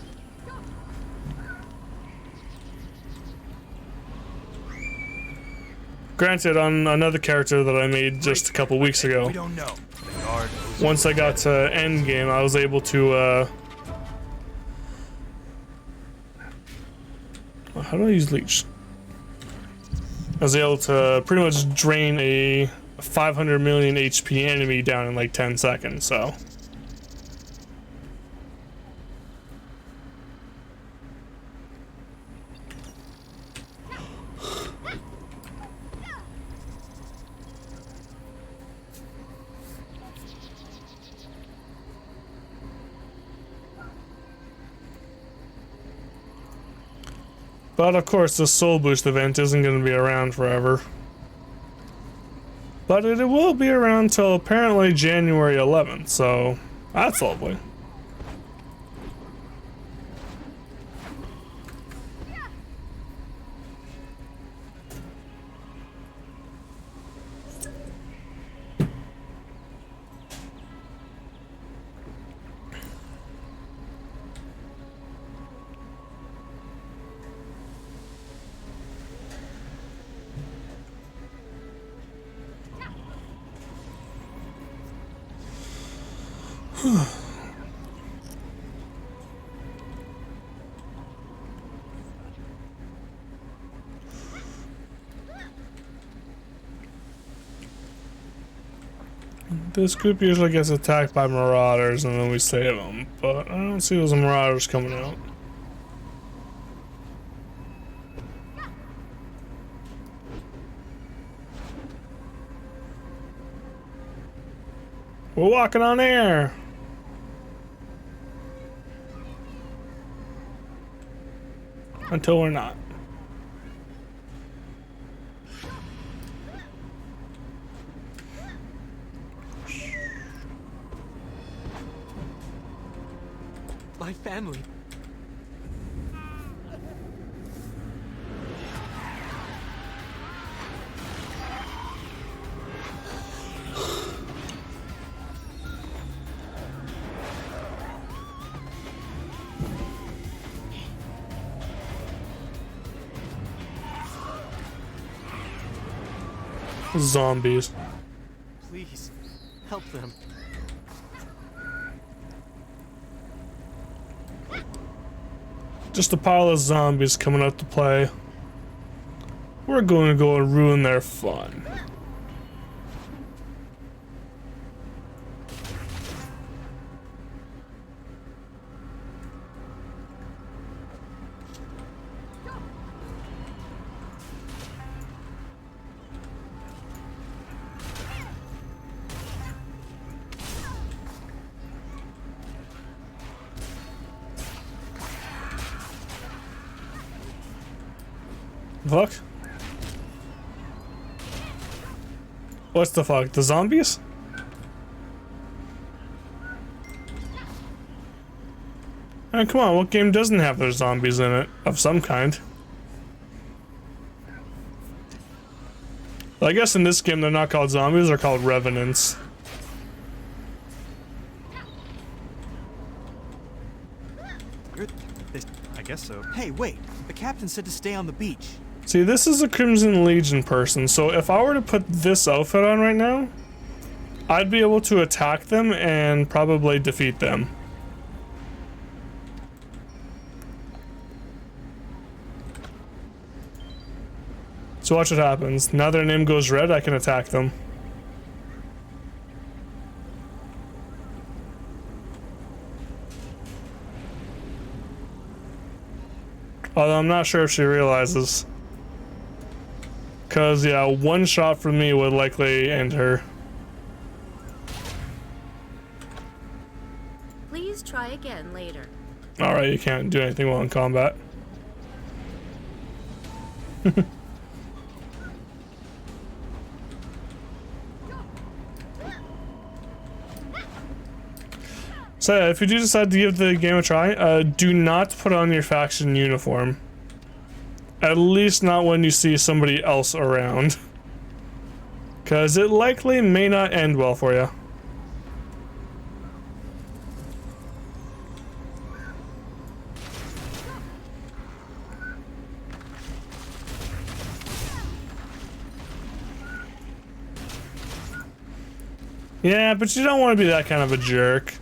Granted, on another character that I made just a couple weeks ago, We don't know. once I got to end game, I was able to, how do I use leech? I was able to pretty much drain a 500 million HP enemy down in like 10 seconds, so. But of course, the Soul Boost event isn't going to be around forever. But it will be around till apparently January 11th, so that's lovely. This group usually gets attacked by marauders and then we save them, but I don't see those marauders coming out. We're walking on air! Until we're not. My family. Zombies. Please, help them. just a pile of zombies coming out to play. We're going to go and ruin their fun. Fuck? What's the fuck? The zombies? And come on, what game doesn't have their zombies in it of some kind? Well, I guess in this game they're not called zombies, they're called revenants. I guess so. Hey, wait. The captain said to stay on the beach. See, this is a Crimson Legion person, so if I were to put this outfit on right now, I'd be able to attack them and probably defeat them. So watch what happens. Now their name goes red, I can attack them. Although I'm not sure if she realizes. Cause yeah, one shot from me would likely end her. Please try again later. Alright, you can't do anything while in combat. So yeah, if you do decide to give the game a try, do not put on your faction uniform. At least not when you see somebody else around. Cause it likely may not end well for you. Yeah, but you don't want to be that kind of a jerk.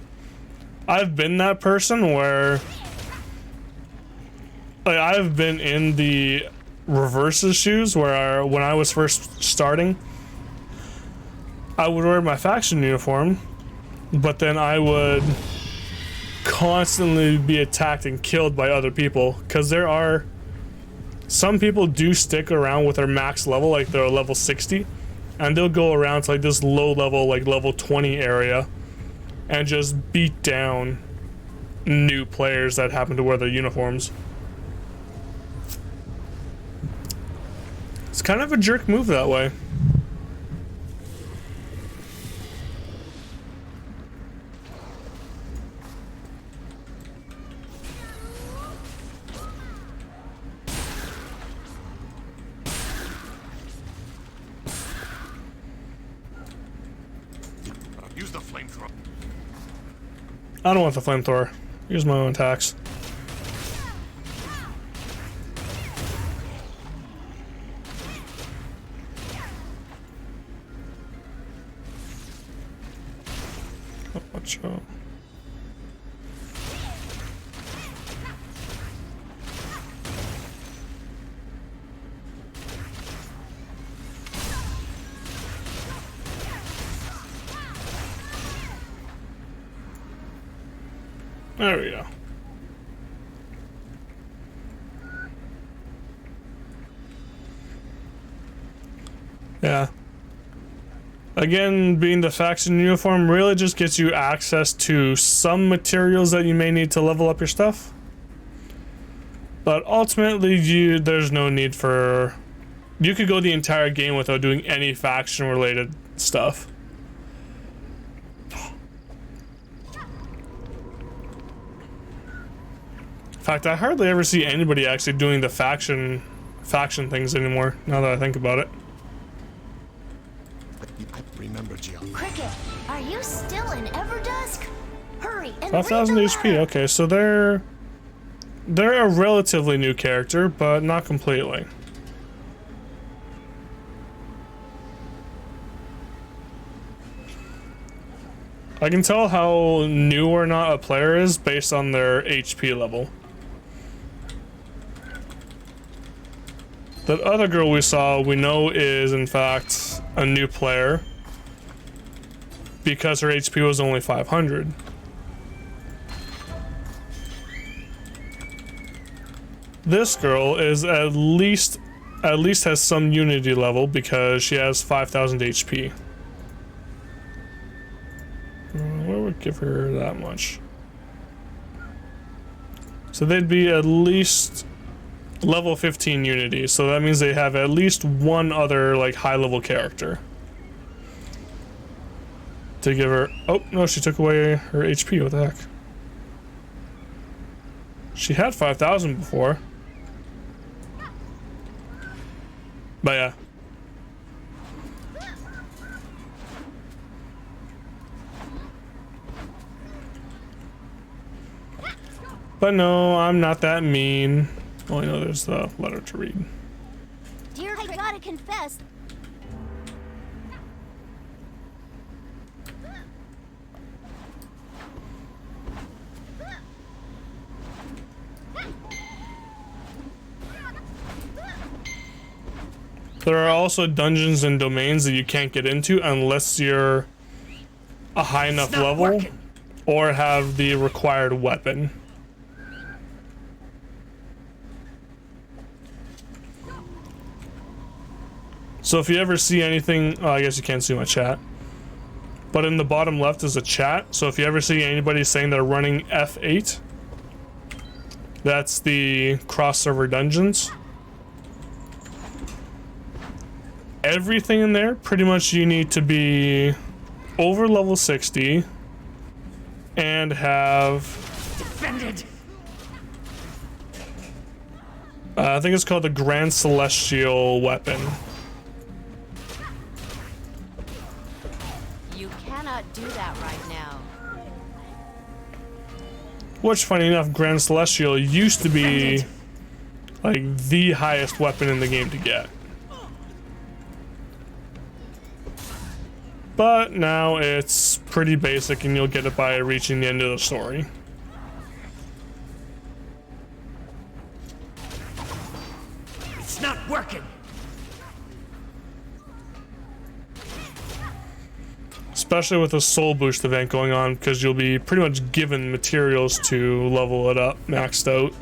I've been that person where, like, I've been in the reverse's shoes where when I was first starting, I would wear my faction uniform, but then I would constantly be attacked and killed by other people, because there are some people do stick around with their max level, like they're level 60, and they'll go around to like this low level, like level 20 area, and just beat down new players that happen to wear their uniforms. It's kind of a jerk move that way. Use the flamethrower. I don't want the flamethrower. Use my own attacks. Oh, watch out. There we go. Yeah. Again, being the faction uniform really just gets you access to some materials that you may need to level up your stuff. But ultimately, there's no need for... You could go the entire game without doing any faction-related stuff. In fact, I hardly ever see anybody actually doing the faction things anymore, now that I think about it. I remember, Jill. Cricket, are you still in Everdusk? Hurry and 5,000 read the HP, letter. okay, so they're a relatively new character, but not completely. I can tell how new or not a player is based on their HP level. That other girl we saw, we know is in fact a new player because her HP was only 500. This girl is at least has some unity level because she has 5,000 HP. What would give her that much? So they'd be at least level 15 unity, so that means they have at least one other like high level character to give her. Oh no, she took away her HP. What the heck? She had 5,000 before. But yeah. But no, I'm not that mean. Oh, I know there's the letter to read. Dear, I gotta confess. There are also dungeons and domains that you can't get into unless you're a high enough level or have the required weapon. So if you ever see anything, oh, I guess you can't see my chat, but in the bottom left is a chat. So if you ever see anybody saying they're running F8, that's the cross server dungeons. Everything in there, pretty much you need to be over level 60 and have Defended. I think it's called the Grand Celestial weapon. You cannot do that right now. Which, funny enough, Grand Celestial used to be like the highest weapon in the game to get. But now it's pretty basic and you'll get it by reaching the end of the story. It's not working. Especially with a soul boost event going on, because you'll be pretty much given materials to level it up maxed out.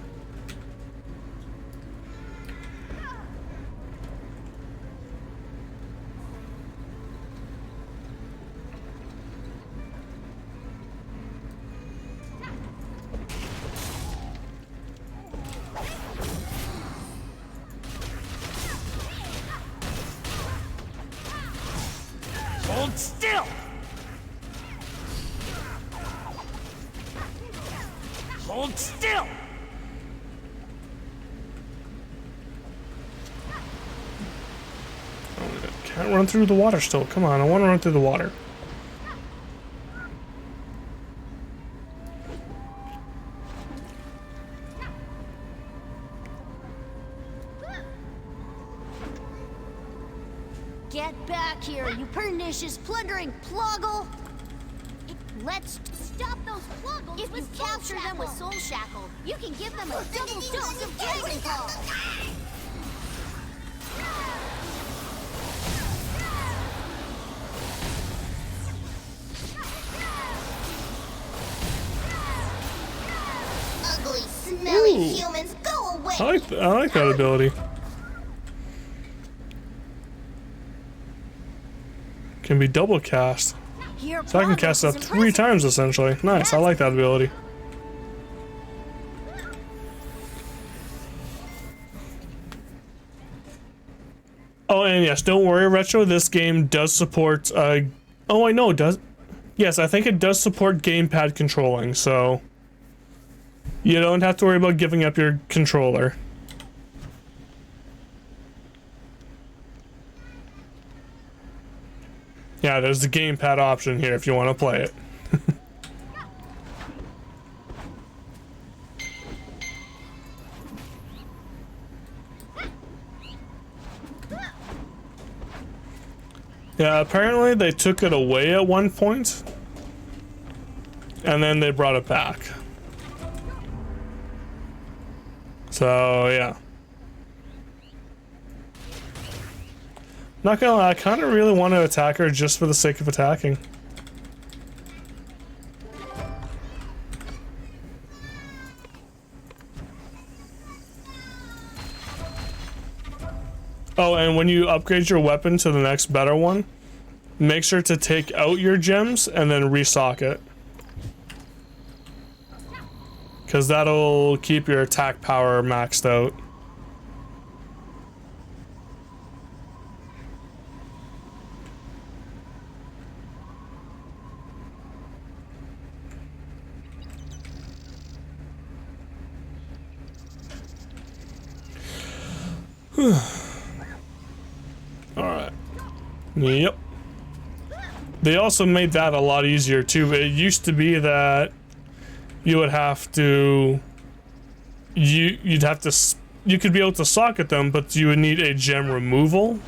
Hold still. Hold still. Can't run through the water still. Come on, I want to run through the water. Get back here, you pernicious plundering pluggle! Let's stop those pluggles. If you capture them with Soul Shackle, you can give them a double dose of Dragon Ball. Ugly, smelly humans, go away! I like that ability. Can be double cast. So I can cast up 3 times essentially. Nice, I like that ability. Oh, and yes, don't worry, Retro, this game does support, oh, I know it does. Yes, I think it does support gamepad controlling, so you don't have to worry about giving up your controller. Yeah, there's the gamepad option here if you want to play it. Yeah, apparently they took it away at one point, and then they brought it back. So, yeah. Not gonna lie, I kind of really want to attack her just for the sake of attacking. Oh, and when you upgrade your weapon to the next better one, make sure to take out your gems and then restock it. Because that'll keep your attack power maxed out. Alright. Yep. They also made that a lot easier too. It used to be that you would have to you could be able to socket them, but you would need a gem removal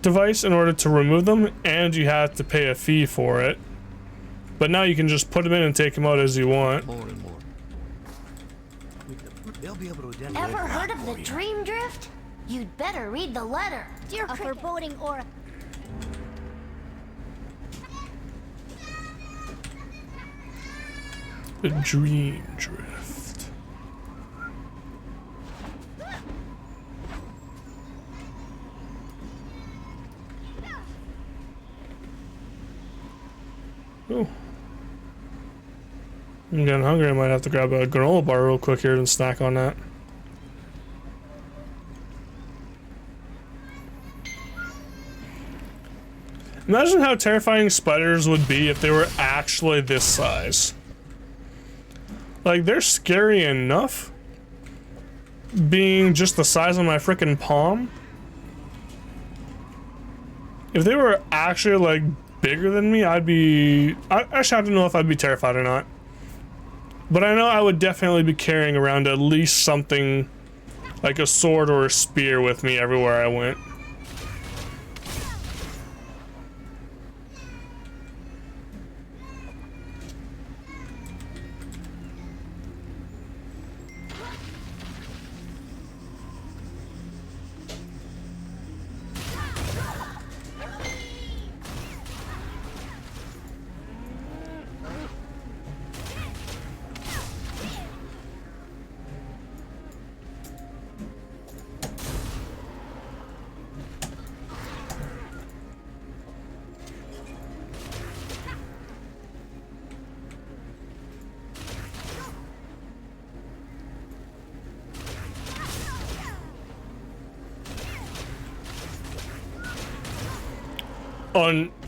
device in order to remove them, and you had to pay a fee for it. But now you can just put them in and take them out as you want. More and more. They'll be able to identify. Ever heard of the dream drift? You'd better read the letter. Dear a foreboding or a... The dream drift. Oh. I'm getting hungry. I might have to grab a granola bar real quick here and snack on that. Imagine how terrifying spiders would be if they were actually this size. Like, they're scary enough being just the size of my frickin' palm. If they were actually, like, bigger than me, I actually have to know if I'd be terrified or not. But I know I would definitely be carrying around at least something like a sword or a spear with me everywhere I went.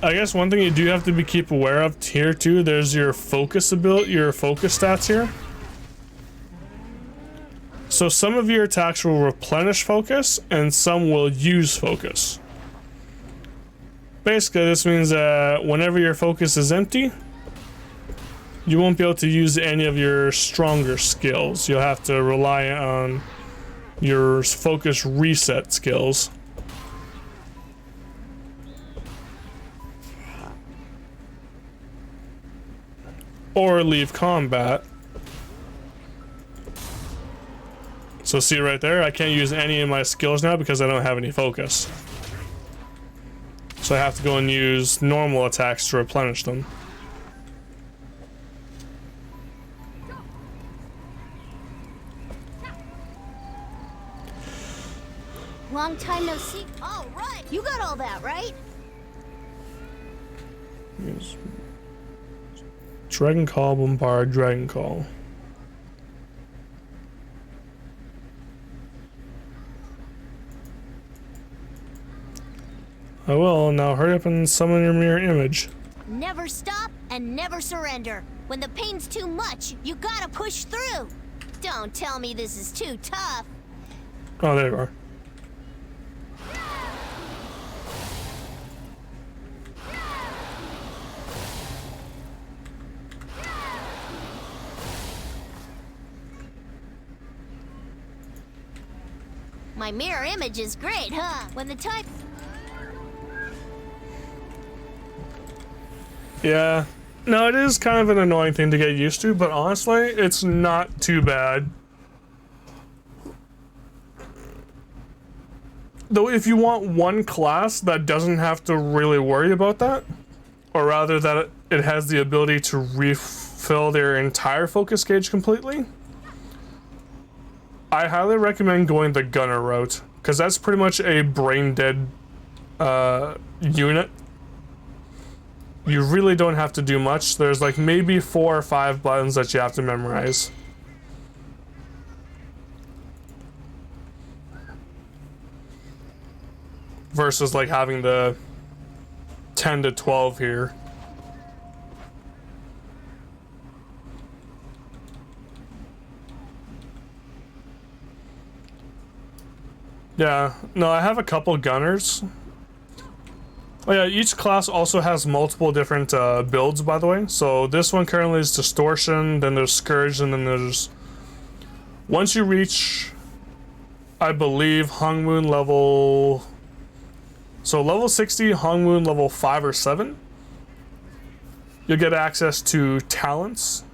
I guess one thing you do have to keep aware of here too, there's your focus ability, your focus stats here. So some of your attacks will replenish focus and some will use focus. Basically, this means that whenever your focus is empty, you won't be able to use any of your stronger skills. You'll have to rely on your focus reset skills. Or leave combat. So see right there, I can't use any of my skills now because I don't have any focus. So I have to go and use normal attacks to replenish them. Long time no see. Oh, right. You got all that, right? Yes. Dragon Call, Bombard, Dragon Call. I will. Now hurry up and summon your mirror image. Never stop and never surrender. When the pain's too much, you gotta push through. Don't tell me this is too tough. Oh, there you are. My mirror image is great, huh? When the time... Yeah. No, it is kind of an annoying thing to get used to, but honestly, it's not too bad. Though if you want one class that doesn't have to really worry about that, or rather that it has the ability to refill their entire focus gauge completely, I highly recommend going the gunner route, because that's pretty much a brain dead unit. You really don't have to do much. There's like maybe 4 or 5 buttons that you have to memorize. Versus like having the 10 to 12 here. Yeah, no, I have a couple gunners. Oh yeah, each class also has multiple different builds, by the way. So this one currently is Distortion, then there's Scourge, and then there's... Once you reach, I believe, Hung Moon level... So level 60, Hung Moon level 5 or 7, you'll get access to talents.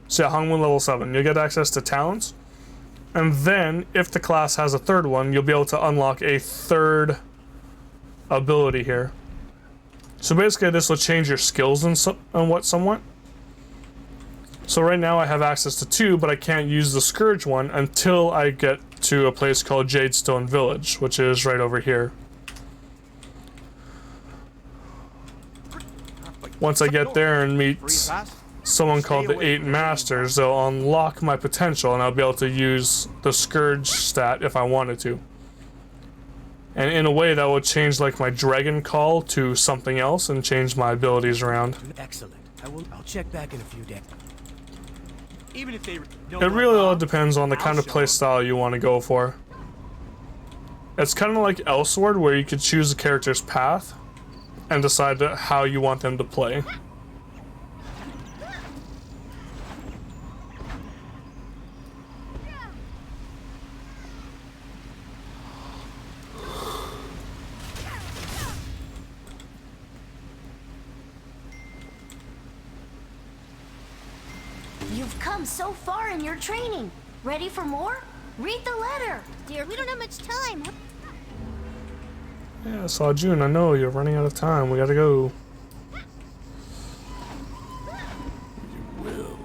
So yeah, Hung Moon level 7, you'll get access to talents. And then, if the class has a third one, you'll be able to unlock a third ability here. So basically, this will change your skills and somewhat. So right now I have access to 2, but I can't use the Scourge one until I get to a place called Jadestone Village, which is right over here. Once I get there and meet someone called the 8 Masters, they'll unlock my potential and I'll be able to use the Scourge stat if I wanted to. And in a way that will change like my Dragon Call to something else and change my abilities around. Excellent. I'll check back in a few days. Even if they It really all depends on the kind of playstyle you want to go for. It's kind of like Elsword, where you could choose a character's path and decide how you want them to play. You've come so far in your training. Ready for more? Read the letter. Dear, we don't have much time. Yeah, Saw June, I know you're running out of time. We gotta go. You will.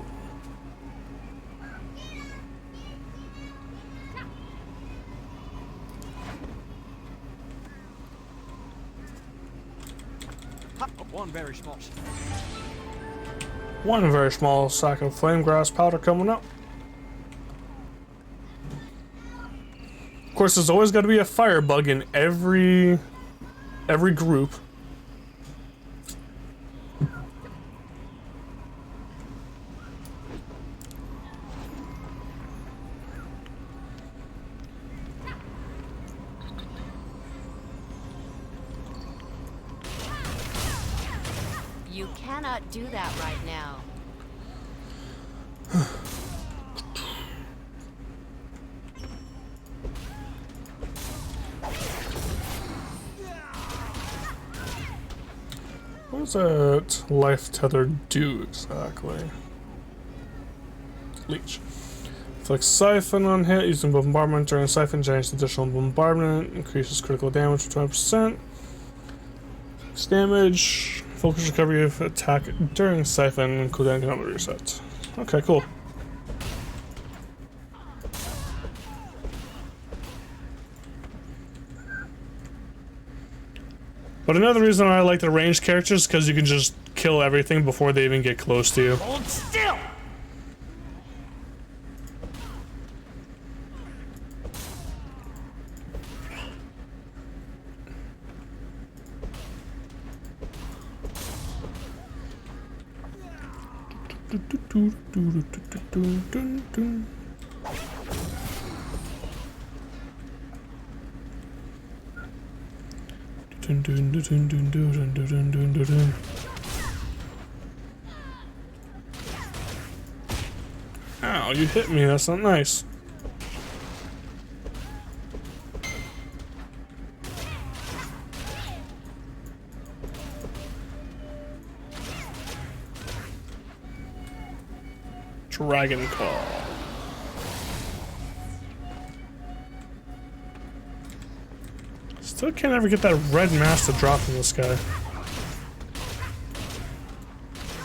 One very small. One very small sack of flame grass powder coming up. Of course, there's always got to be a firebug in every group. You cannot do that right now. What does that life tether do exactly? Leech. Flex Siphon on hit, using bombardment during Siphon generates additional bombardment, increases critical damage for 20%. Flex damage, focus recovery of attack during Siphon, cooldown cannot be reset. Okay, cool. But another reason I like the ranged characters is because you can just kill everything before they even get close to you. Hold still! Ow, you hit me, that's not nice. Dragon Call. Still can't ever get that red mass to drop from this guy.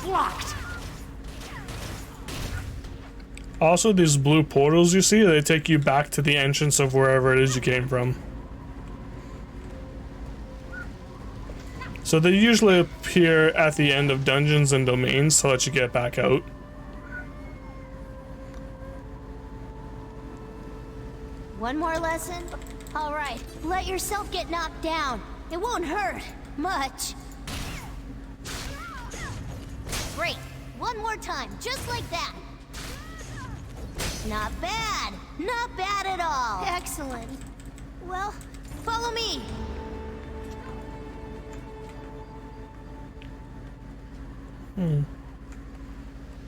Blocked. Also, these blue portals you see, they take you back to the entrance of wherever it is you came from. So they usually appear at the end of dungeons and domains to let you get back out. One more lesson? Alright, let yourself get knocked down. It won't hurt much. Great. One more time, just like that. Not bad. Not bad at all. Excellent. Well, follow me.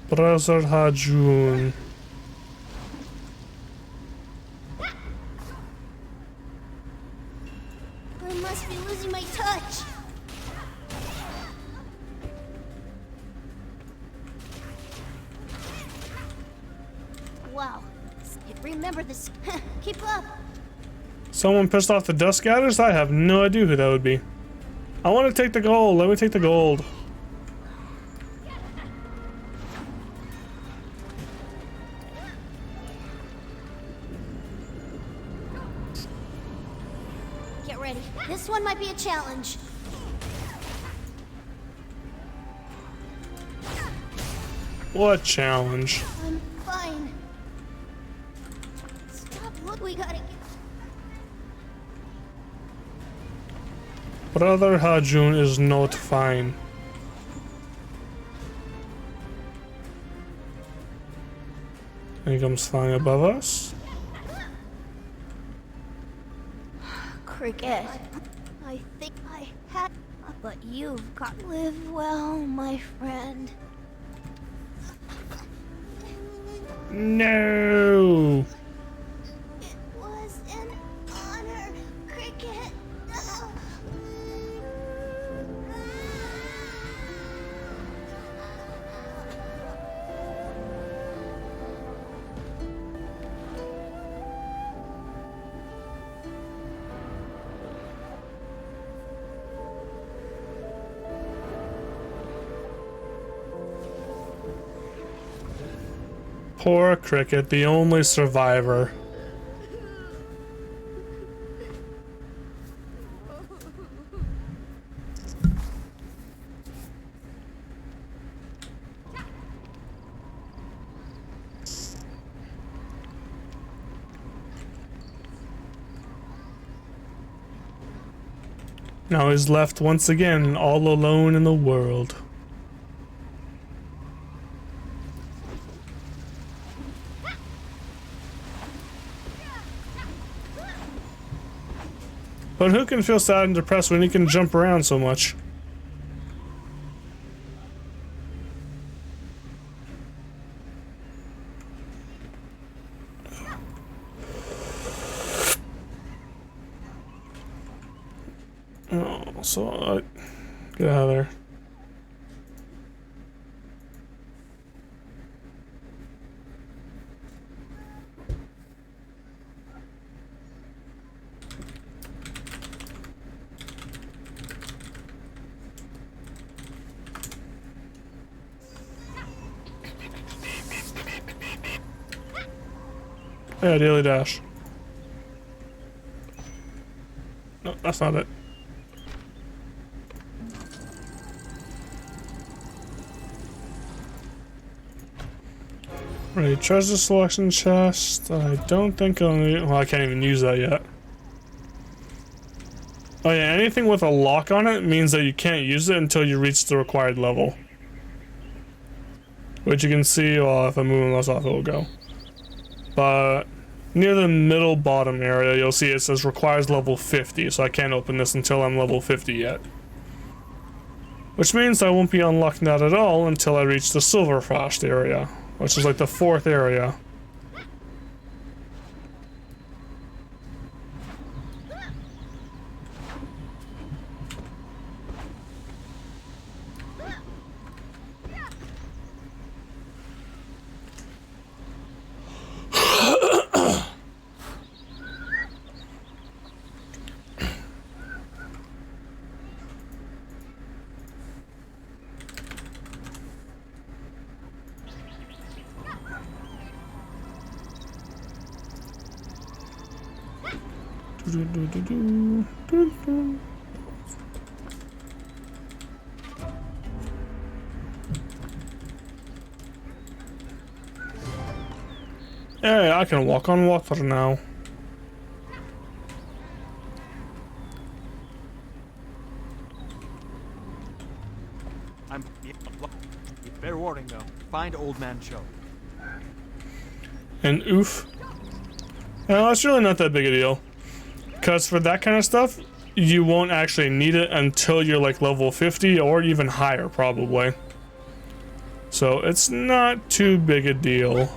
Brother Hajun. I must be losing my touch. Wow. Remember this. Keep up. Someone pissed off the Dust Gatherers? I have no idea who that would be. I want to take the gold. Let me take the gold. Get ready. This one might be a challenge. What challenge? I'm fine. Stop. Look, we gotta get... Brother Hajun is not fine. He comes flying above us. Cricket. I think I had... But you've got to live well, my friend. No. It was an honor, Cricket. Poor Cricket, the only survivor. Now he's left once again all alone in the world. But who can feel sad and depressed when he can jump around so much? Oh, so get out of there. Yeah, daily dash. No, that's not it. Right, treasure selection chest. I don't think well, I can't even use that yet. Oh yeah, anything with a lock on it means that you can't use it until you reach the required level. Which you can see, well, if I move those off, it'll go. But near the middle bottom area, you'll see it says requires level 50, so I can't open this until I'm level 50 yet. Which means I won't be unlocking that at all until I reach the Silver Frost area, which is like the 4th area. Hey, I can walk on water now. Fair warning, though. Find Old Man Cho. And oof. No, it's really not that big a deal. Because for that kind of stuff, you won't actually need it until you're like level 50 or even higher, probably. So it's not too big a deal.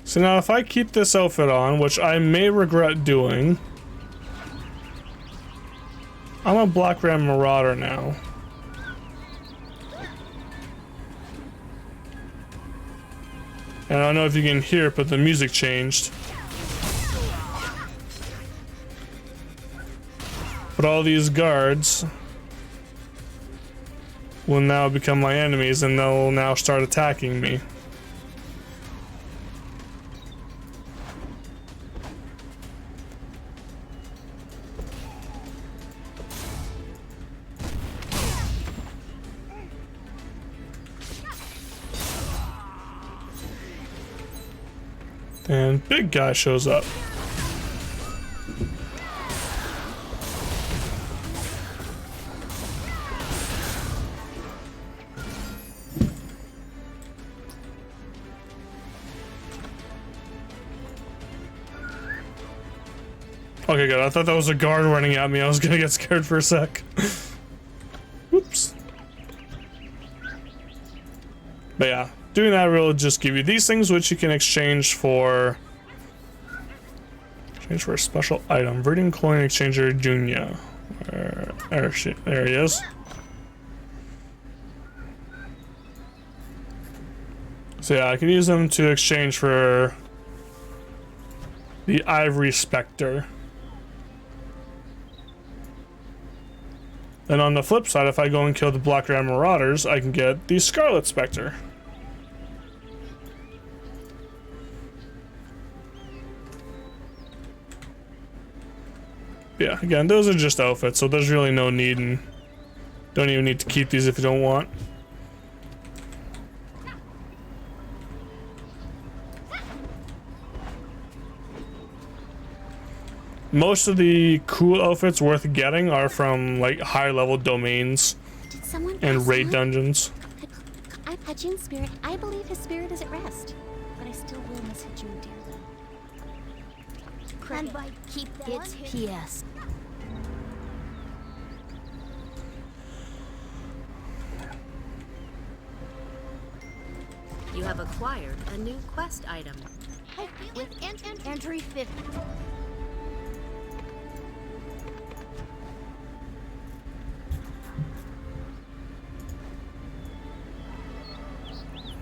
So now if I keep this outfit on, which I may regret doing, I'm a Black Ram Marauder now. And I don't know if you can hear it, but the music changed. But all these guards will now become my enemies and they'll now start attacking me. And big guy shows up. Okay, good. I thought that was a guard running at me. I was gonna get scared for a sec. Oops. But yeah, doing that will just give you these things, which you can exchange for a special item. Verding Coin Exchanger Junior. There he is. So yeah, I can use them to exchange for the Ivory Spectre. Then on the flip side, if I go and kill the Black Ram Marauders, I can get the Scarlet Spectre. Yeah, again, those are just outfits, so there's really no need, and don't even need to keep these if you don't want. Most of the cool outfits worth getting are from like high level domains and raid dungeons. Hajian's spirit, I believe his spirit is at rest, but I still will miss Hajun dearly. And by keep that it's PS. You have acquired a new quest item. With entry 50.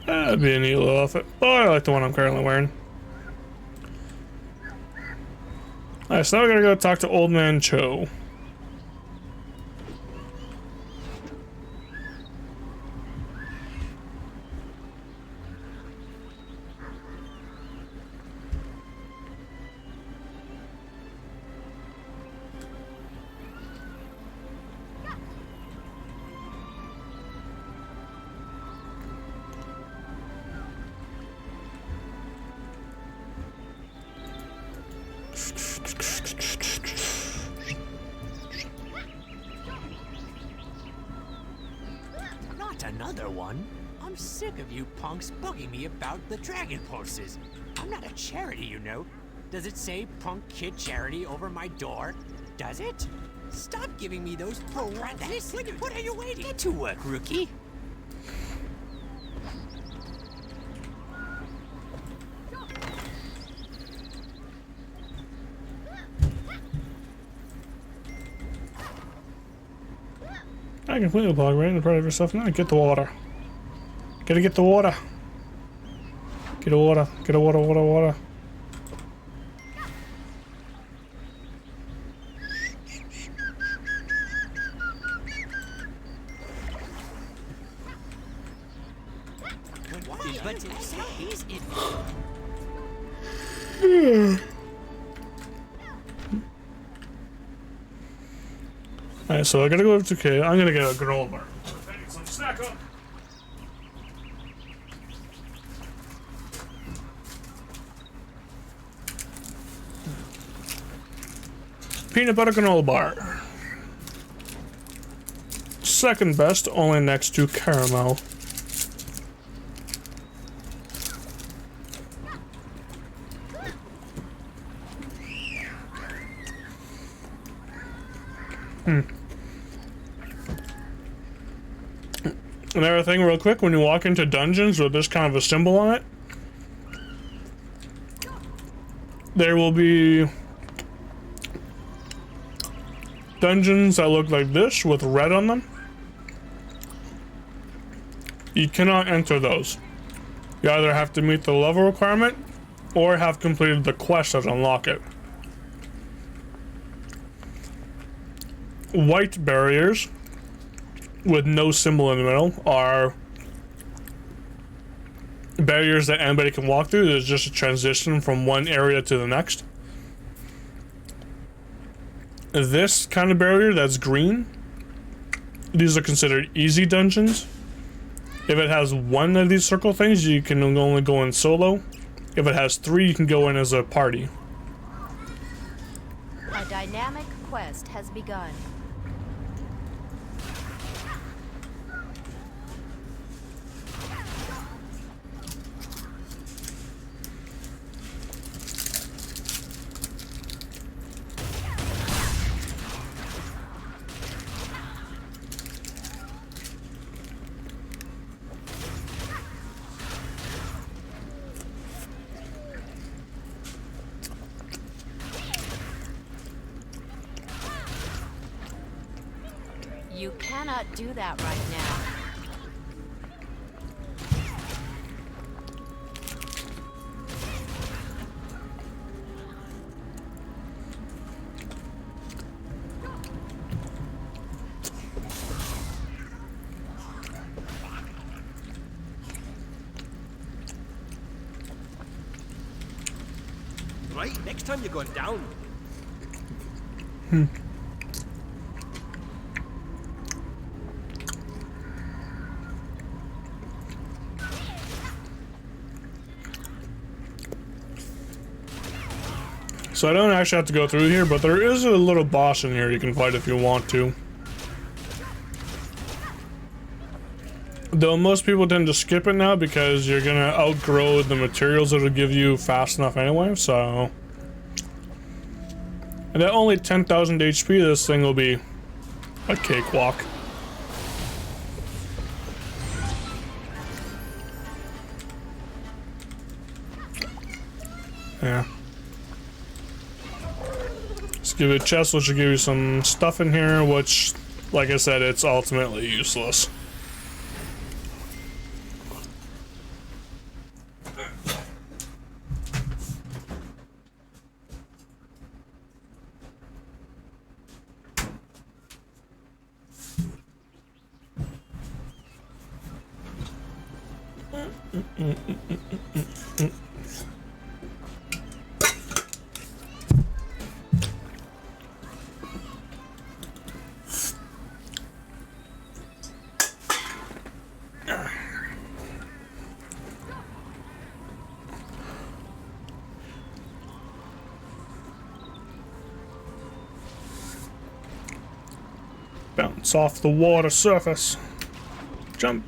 That'd be a neat little outfit. Oh, I like the one I'm currently wearing. Alright, so now we're gonna go talk to Old Man Cho. Not another one. I'm sick of you punks bugging me about the dragon pulses. I'm not a charity, you know. Does it say Punk Kid Charity over my door? Does it? Stop giving me those parentheses. What are you waiting? Get to work, rookie. I completely block right in the part of yourself now. Get the water. Gotta get the water. Get the water. Get the water, water, water. But he's in. Alright, so I gotta go to K. I'm gonna get a granola bar. I need some snack up. Peanut butter granola bar. Second best, only next to caramel. Another thing real quick, when you walk into dungeons with this kind of a symbol on it, there will be dungeons that look like this with red on them. You cannot enter those. You either have to meet the level requirement or have completed the quest that unlock it. White barriers with no symbol in the middle are barriers that anybody can walk through. There's just a transition from one area to the next. This kind of barrier that's green, these are considered easy dungeons. If it has one of these circle things, you can only go in solo. If it has three, you can go in as a party. A dynamic quest has begun. You cannot do that right now. Right? Next time you're going down. So I don't actually have to go through here, but there is a little boss in here you can fight if you want to. Though most people tend to skip it now because you're gonna outgrow the materials it'll give you fast enough anyway, so... And at only 10,000 HP, this thing will be a cakewalk. Yeah. Let's give it a chest, which will give you some stuff in here, which, like I said, it's ultimately useless. Bounce off the water surface. Jump.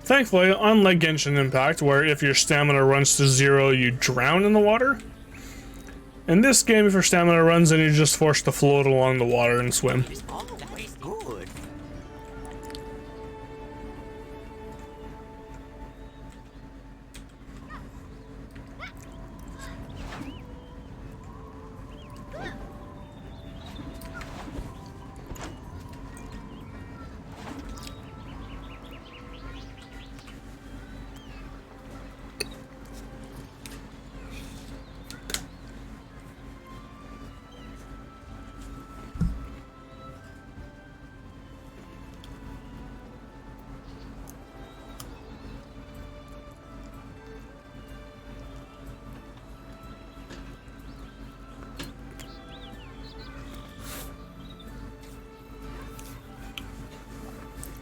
Thankfully, unlike Genshin Impact, where if your stamina runs to 0, you drown in the water, in this game, if your stamina runs, then you're just forced to float along the water and swim. Always good.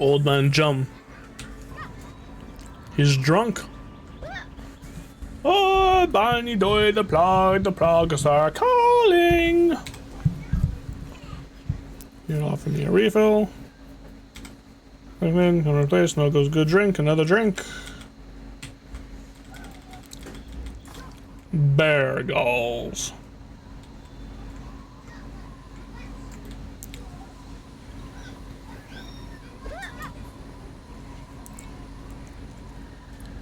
Old man Jum. He's drunk. Oh, Barney Doy, the plugs are calling. You offer me a refill. Come in, come replace, no goes good drink, another drink. Bear galls.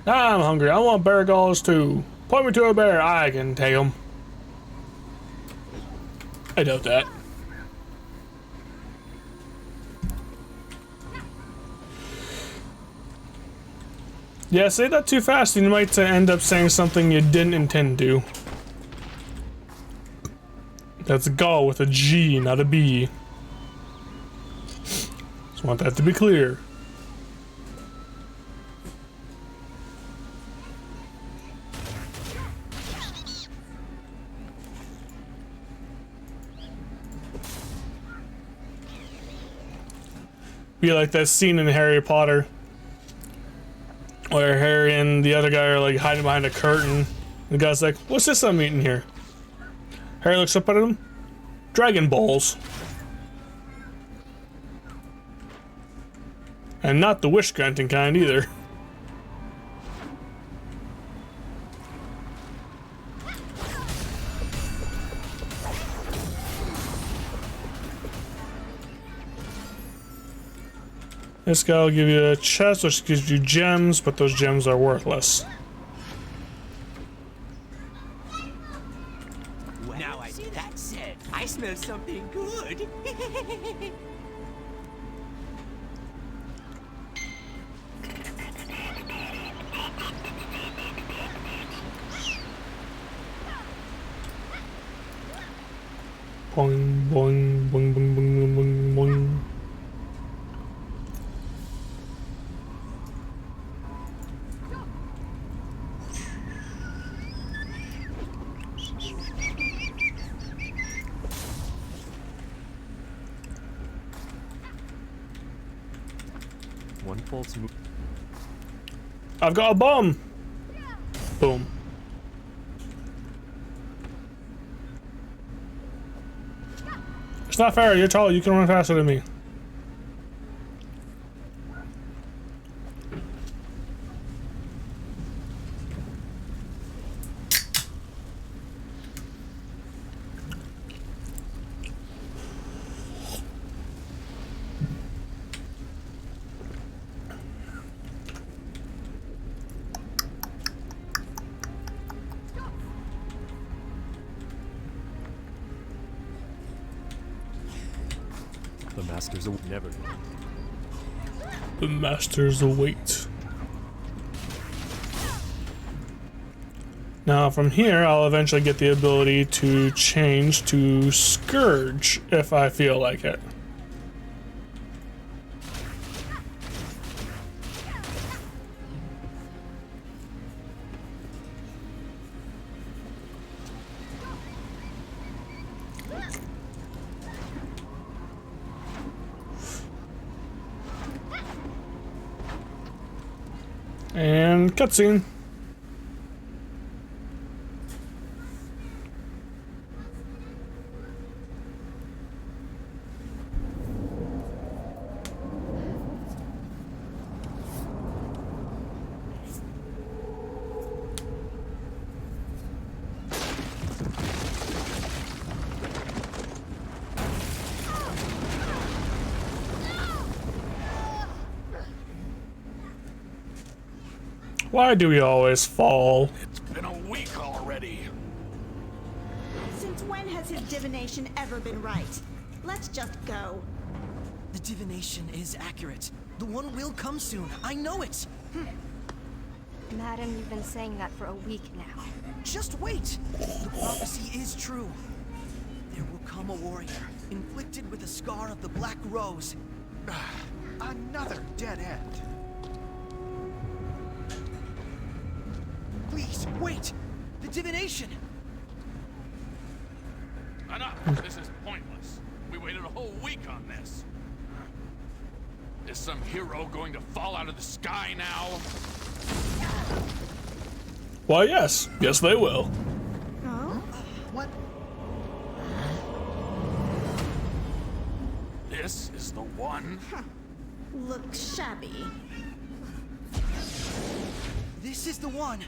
I'm hungry. I want bear galls too. Point me to a bear. I can take them. I doubt that. Yeah, say that too fast and you might end up saying something you didn't intend to. That's gall with a G, not a B. Just want that to be clear. Be like that scene in Harry Potter where Harry and the other guy are like hiding behind a curtain. The guy's like, "What's this I'm eating here?" Harry looks up at him. Dragon balls. And not the wish granting kind either. This guy will give you a chest, which gives you gems, but those gems are worthless. Well, now that said, I smell something good. Boing, boing, boing, boing, boing, boing, boing. One false move. I've got a bomb. Boom. It's not fair. You're tall. You can run faster than me. The masters will never. The masters await. Now from here, I'll eventually get the ability to change to Scourge if I feel like it. And cutscene. Why do we always fall? It's been a week already. Since when has his divination ever been right? Let's just go. The divination is accurate. The one will come soon. I know it. Madam, you've been saying that for a week now. Just wait. The prophecy is true. There will come a warrior, inflicted with the scar of the Black Rose. Another dead end. Please, wait! The divination! Enough! This is pointless. We waited a whole week on this. Is some hero going to fall out of the sky now? Why, yes. Yes, they will. Oh? What? This is the one? Looks shabby. This is the one.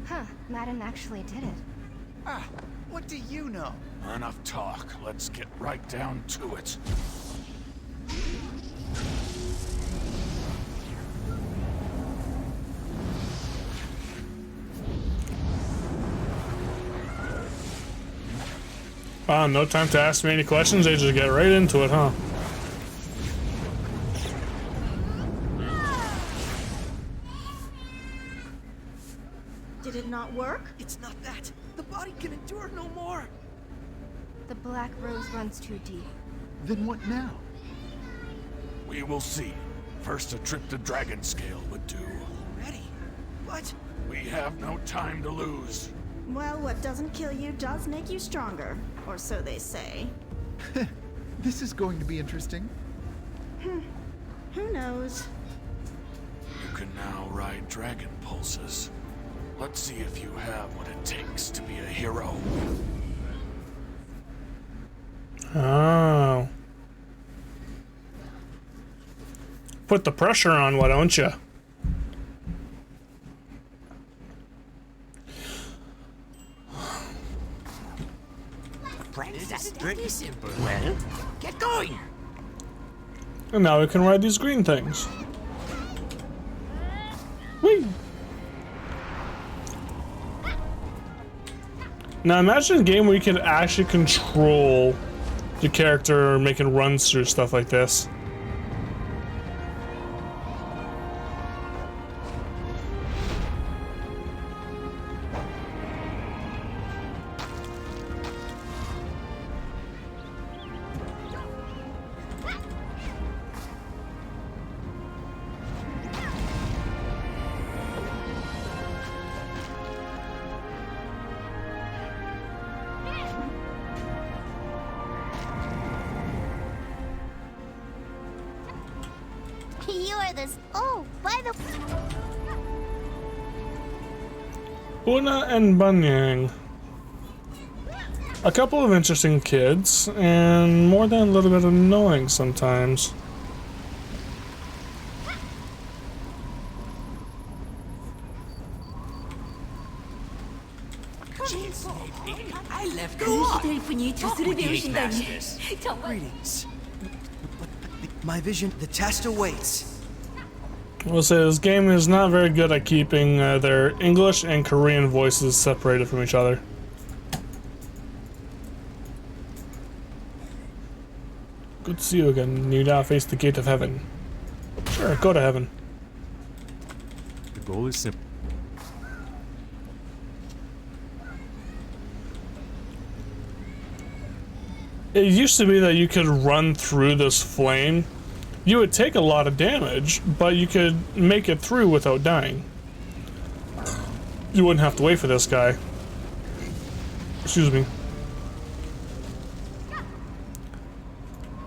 Huh, Madden actually did it. Ah, what do you know? Enough talk. Let's get right down to it. Wow, no time to ask me any questions, they just get right into it, huh? Did it not work? It's not that. The body can endure no more. The Black Rose runs too deep. Then what now? We will see. First, a trip to Dragon Scale would do. Ready? What? We have no time to lose. Well, what doesn't kill you does make you stronger. Or so they say. This is going to be interesting. Who knows? You can now ride dragon pulses. Let's see if you have what it takes to be a hero. Oh. Put the pressure on, why don't you? That's pretty simple. Well, get going. And now we can ride these green things. Whee! Now imagine a game where you could actually control the character making runs through stuff like this. You're this. Oh, by the. Una and Bunyang. A couple of interesting kids, and more than a little bit annoying sometimes. I left go on. Greetings. My vision, the test awaits. We'll say this game is not very good at keeping their English and Korean voices separated from each other. Good to see you again. You now face the gate of heaven. Sure, go to heaven. The goal is simple. It used to be that you could run through this flame. You would take a lot of damage, but you could make it through without dying. You wouldn't have to wait for this guy. Excuse me.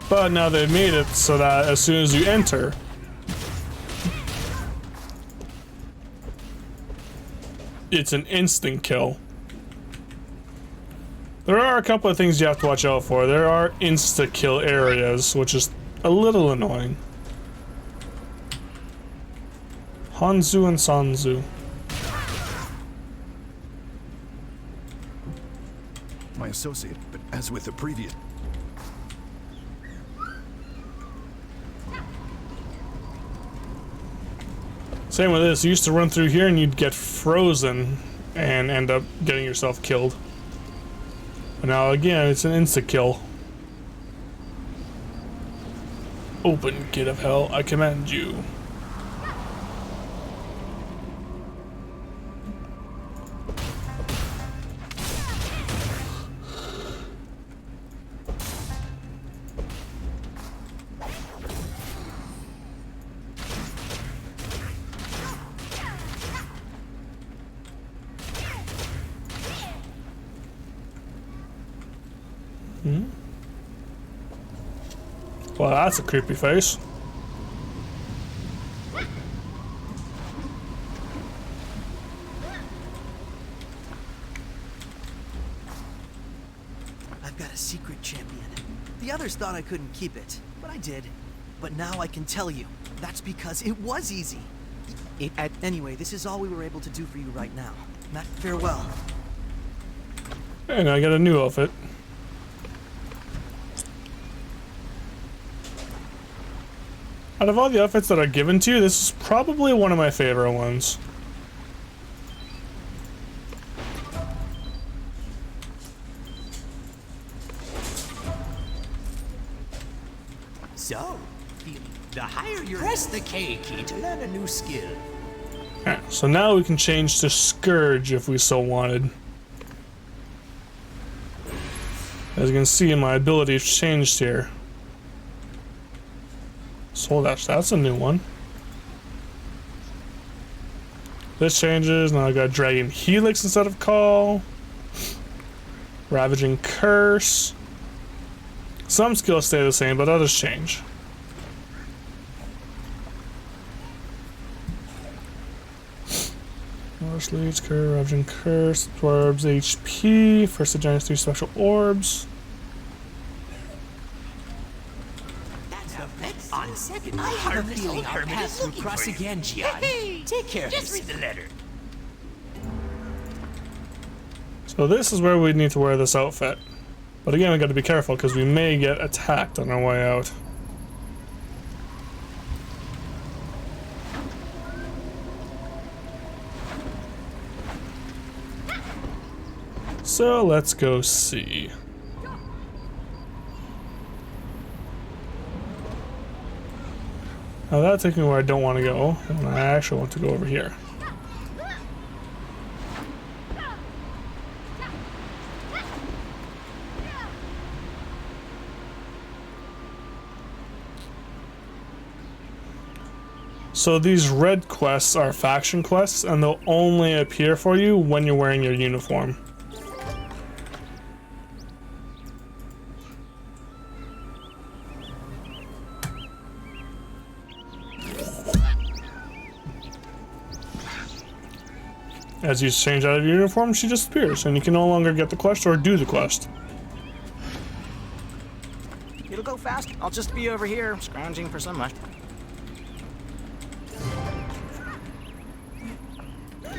But now they've made it so that as soon as you enter, it's an instant kill. There are a couple of things you have to watch out for. There are insta-kill areas, which is a little annoying. Hanzu and Sanzu. My associate, but as with the previous... Same with this. You used to run through here and you'd get frozen and end up getting yourself killed. But now again, it's an insta-kill. Open, gate of hell, I command you. Well, that's a creepy face. I've got a secret champion. The others thought I couldn't keep it, but I did. But now I can tell you, that's because it was easy. Anyway, this is all we were able to do for you right now. Matt, farewell. And I got a new outfit. Out of all the outfits that are given to you, this is probably one of my favorite ones. So, the higher you press the K key to learn a new skill. Alright, so now we can change to Scourge if we so wanted. As you can see, my abilities changed here. So that's a new one. This changes. Now I got Dragon Helix instead of Call. Ravaging Curse. Some skills stay the same, but others change. Norse Leads, Curse, Ravaging Curse, absorbs HP. First to generate 3 special orbs. On second, I have a feeling our paths will cross again, Gian. Take care. Just read the letter. So this is where we need to wear this outfit. But again, we got to be careful because we may get attacked on our way out. So let's go see. Now that takes me where I don't want to go, and I actually want to go over here. So these red quests are faction quests, and they'll only appear for you when you're wearing your uniform. As you change out of your uniform, she disappears, and you can no longer get the quest or do the quest. It'll go fast. I'll just be over here, scrounging for some mush.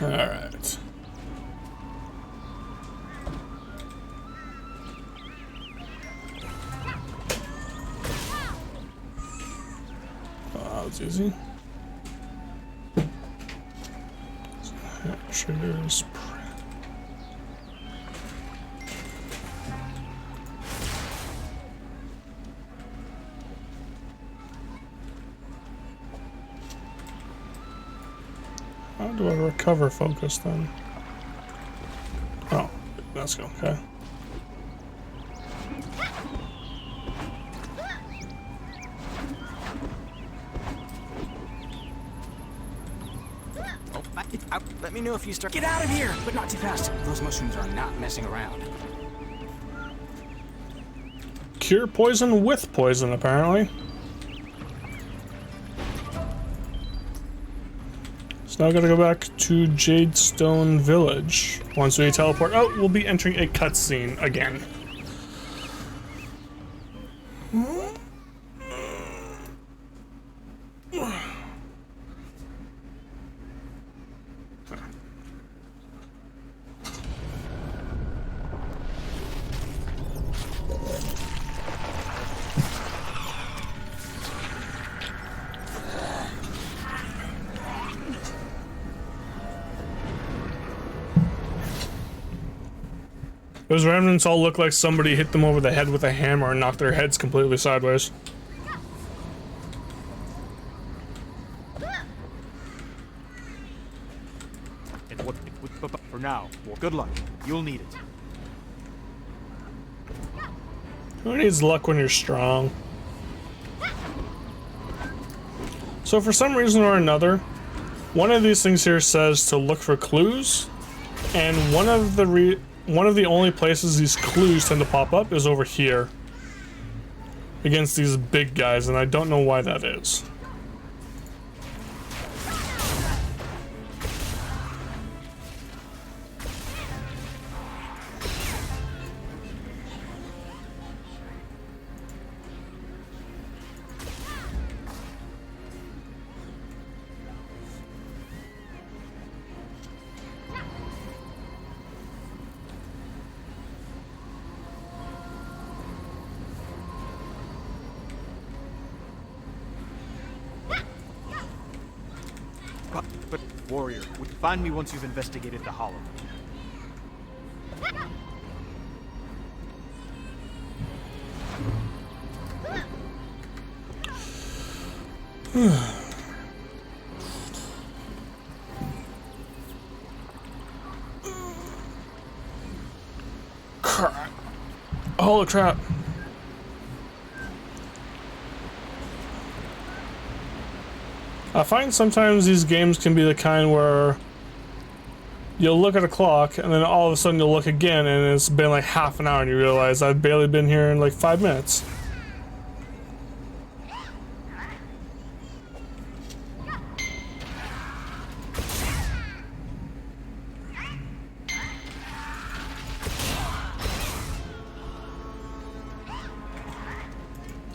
Alright. That's easy. Triggers. How do I recover focus then? Oh, let's go, okay. Let me know if you start. Get out of here, but not too fast. Those mushrooms are not messing around. Cure poison with poison, apparently. So now I gotta go back to Jadestone Village. Once we teleport out, we'll be entering a cutscene again. Those remnants all look like somebody hit them over the head with a hammer and knocked their heads completely sideways. For now, well, good luck. You'll need it. Who needs luck when you're strong? So for some reason or another, one of these things here says to look for clues, and one of the only places these clues tend to pop up is over here. against these big guys, and I don't know why that is. But, warrior, find me once you've investigated the hollow. Crap. Holy crap. I find sometimes these games can be the kind where you'll look at a clock and then all of a sudden you'll look again and it's been like half an hour and you realize I've barely been here in like 5 minutes.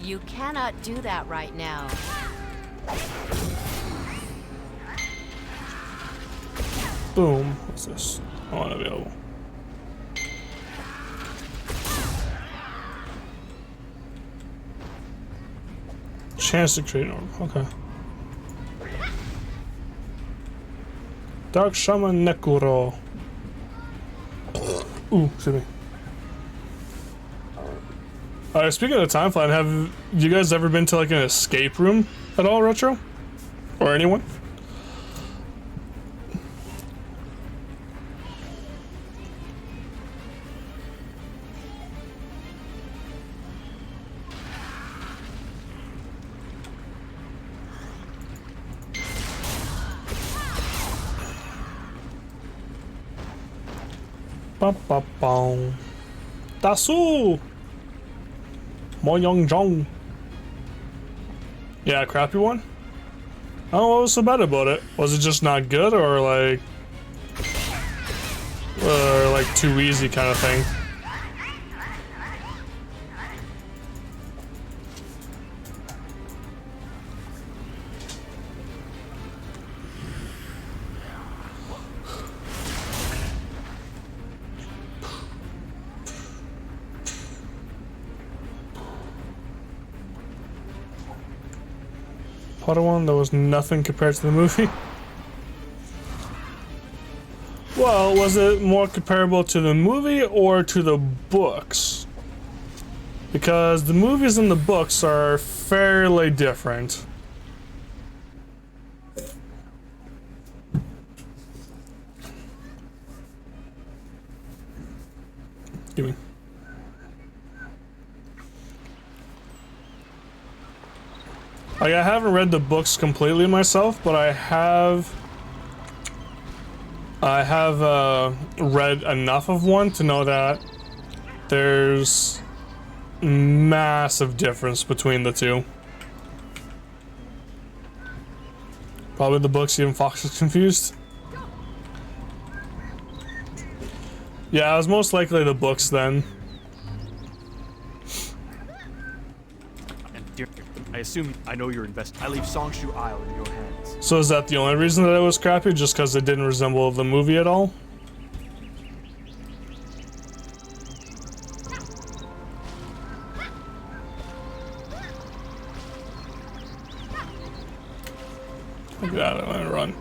You cannot do that right now. Boom. What's this? Oh, unavailable. Chance to create an orb. Okay. Dark Shaman Nekuro. Ooh, excuse me. Alright, speaking of time flying, have you guys ever been to like an escape room at all, Retro? Or anyone? Bum bum bum. Dasu! Mo Young Jong. Yeah, crappy one? Oh, what was so bad about it? Was it just not good or like too easy kind of thing? Part one, there was nothing compared to the movie. Well, was it more comparable to the movie or to the books? Because the movies and the books are fairly different. Give me. Like, I haven't read the books completely myself, but I have read enough of one to know that there's massive difference between the two. Probably the books, even Fox is confused. Yeah, it was most likely the books then. I assume I know you're invested. I leave Songshu Isle in your hands. So is that the only reason that it was crappy? Just because it didn't resemble the movie at all? Look at that, I'm gonna run.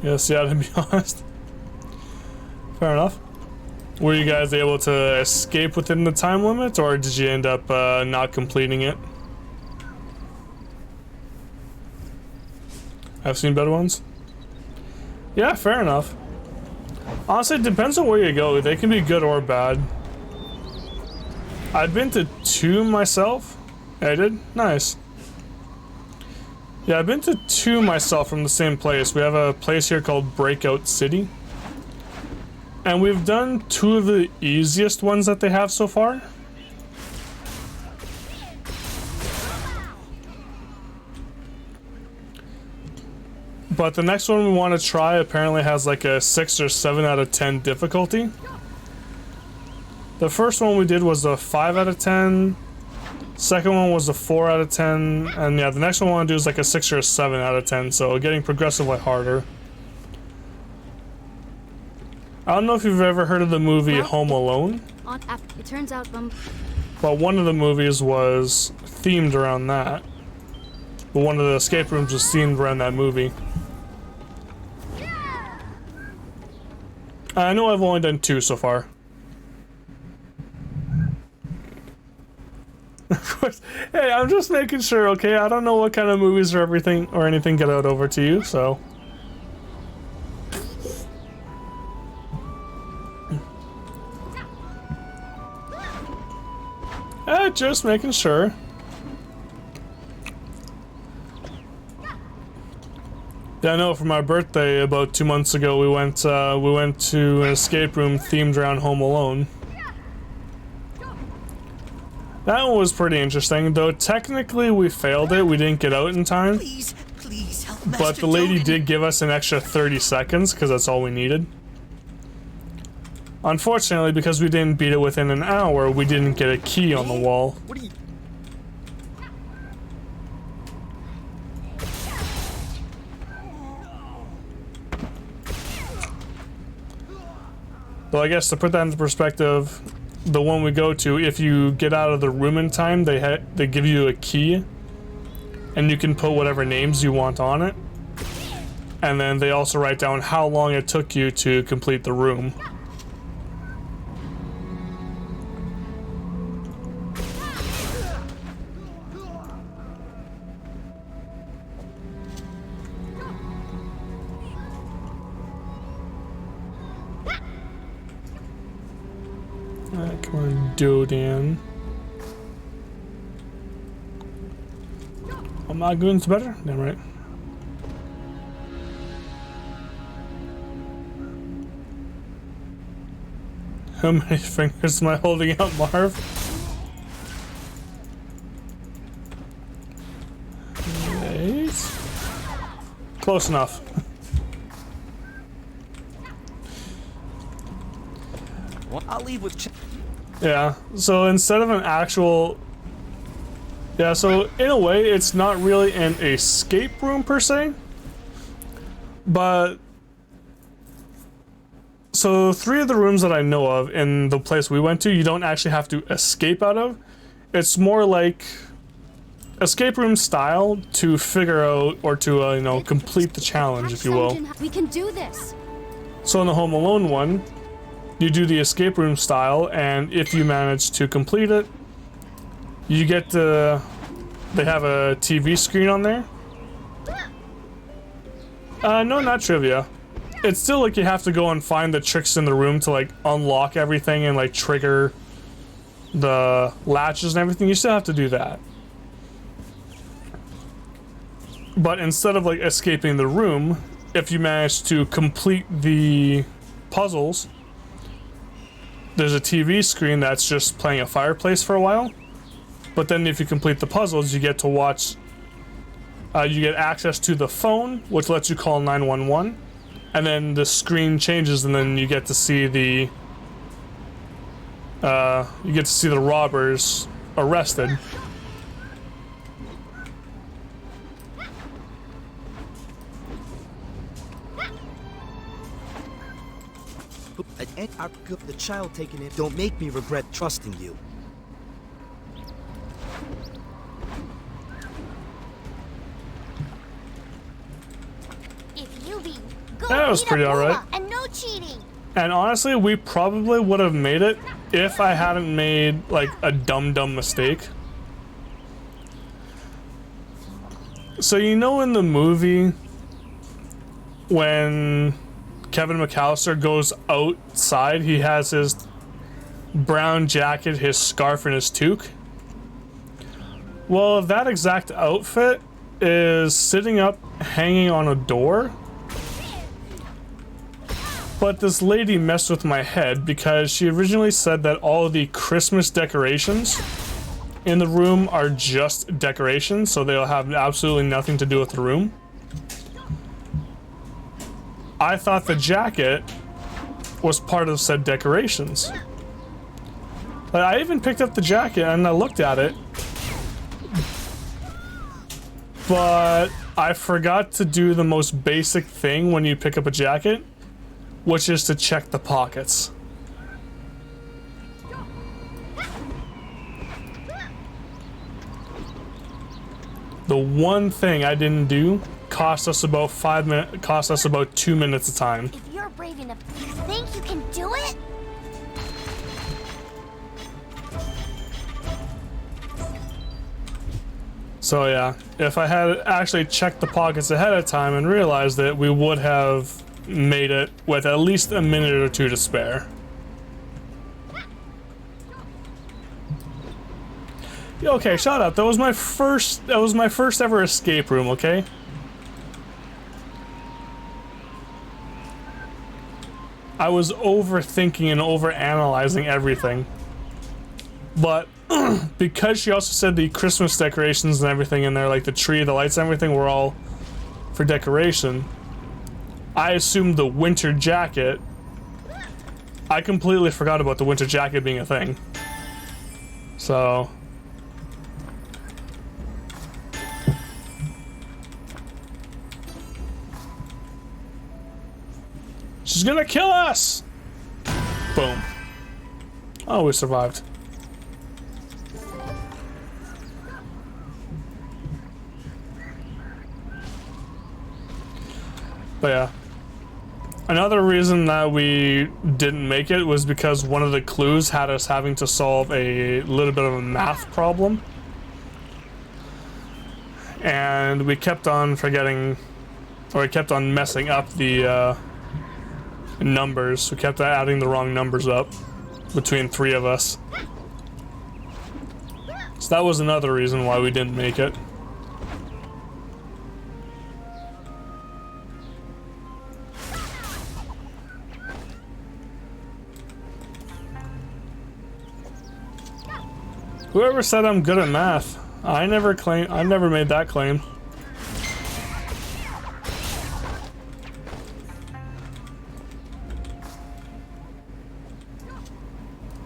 Yes, yeah, to be honest. Fair enough. Were you guys able to escape within the time limit, or did you end up not completing it? I've seen better ones. Yeah, fair enough. Honestly, it depends on where you go. They can be good or bad. I've been to 2 myself. I did? Nice. Yeah, I've been to 2 myself from the same place. We have a place here called Breakout City. And we've done 2 of the easiest ones that they have so far. But the next one we want to try apparently has like a 6 or 7 out of 10 difficulty. The first one we did was a 5 out of 10. Second one was a 4 out of 10. And yeah, the next one I want to do is like a 6 or a 7 out of 10. So getting progressively harder. I don't know if you've ever heard of the movie Home Alone. It turns out, But one of the movies was themed around that. But one of the escape rooms was themed around that movie. I know I've only done 2 so far. Of course. Hey, I'm just making sure, okay? I don't know what kind of movies or everything or anything get out over to you, so. Just making sure. Yeah, I know for my birthday about 2 months ago we went to an escape room themed around Home Alone. That one was pretty interesting, though technically we failed it, we didn't get out in time. Please, please help But the lady did give us an extra 30 seconds, because that's all we needed. Unfortunately, because we didn't beat it within an hour, we didn't get a key on the wall. What are you? So I guess to put that into perspective, the one we go to, if you get out of the room in time, they give you a key, and you can put whatever names you want on it. And then they also write down how long it took you to complete the room. Come on, Dodan. Oh, my goon's better? Damn right. How many fingers am I holding out, Marv? Eight. Close enough. I'll leave with. Yeah, so instead of an actual... Yeah, so in a way, it's not really an escape room per se. But... So 3 of the rooms that I know of in the place we went to, you don't actually have to escape out of. It's more like escape room style to figure out or to, you know, complete the challenge, if you will. We can do this. So in the Home Alone one, you do the escape room style, and if you manage to complete it, you get the... They have a TV screen on there. No, not trivia. It's still like you have to go and find the tricks in the room to like unlock everything and like trigger the latches and everything. You still have to do that. But instead of like escaping the room, if you manage to complete the puzzles, there's a TV screen that's just playing a fireplace for a while. But then if you complete the puzzles, you get to watch, you get access to the phone, which lets you call 911. And then the screen changes, and then you get to see the, robbers arrested. The child taking it. Don't make me regret trusting you. If you be good, That was pretty alright. And no cheating. And honestly, we probably would have made it if I hadn't made like a dumb mistake. So you know in the movie when Kevin McAllister goes outside, he has his brown jacket, his scarf, and his toque. Well, that exact outfit is sitting up, hanging on a door. But this lady messed with my head because she originally said that all of the Christmas decorations in the room are just decorations, so they'll have absolutely nothing to do with the room. I thought the jacket was part of said decorations. Like, I even picked up the jacket and I looked at it, but I forgot to do the most basic thing when you pick up a jacket, which is to check the pockets. The one thing I didn't do cost us about 5 minutes, cost us about 2 minutes of time. If you're brave enough, you think you can do it? So yeah, if I had actually checked the pockets ahead of time and realized it, we would have made it with at least a minute or two to spare. Okay, shut up. That was my first ever escape room, okay? I was overthinking and overanalyzing everything. But because she also said the Christmas decorations and everything in there, like the tree, the lights, and everything were all for decoration, I assumed the winter jacket. I completely forgot about the winter jacket being a thing. So she's gonna kill us! Boom. Oh, we survived. But yeah. Another reason that we didn't make it was because one of the clues had us having to solve a little bit of a math problem. And we kept on forgetting, or we kept on messing up the numbers. We kept adding the wrong numbers up between 3 of us. So that was another reason why we didn't make it. Whoever said I'm good at math, I never made that claim.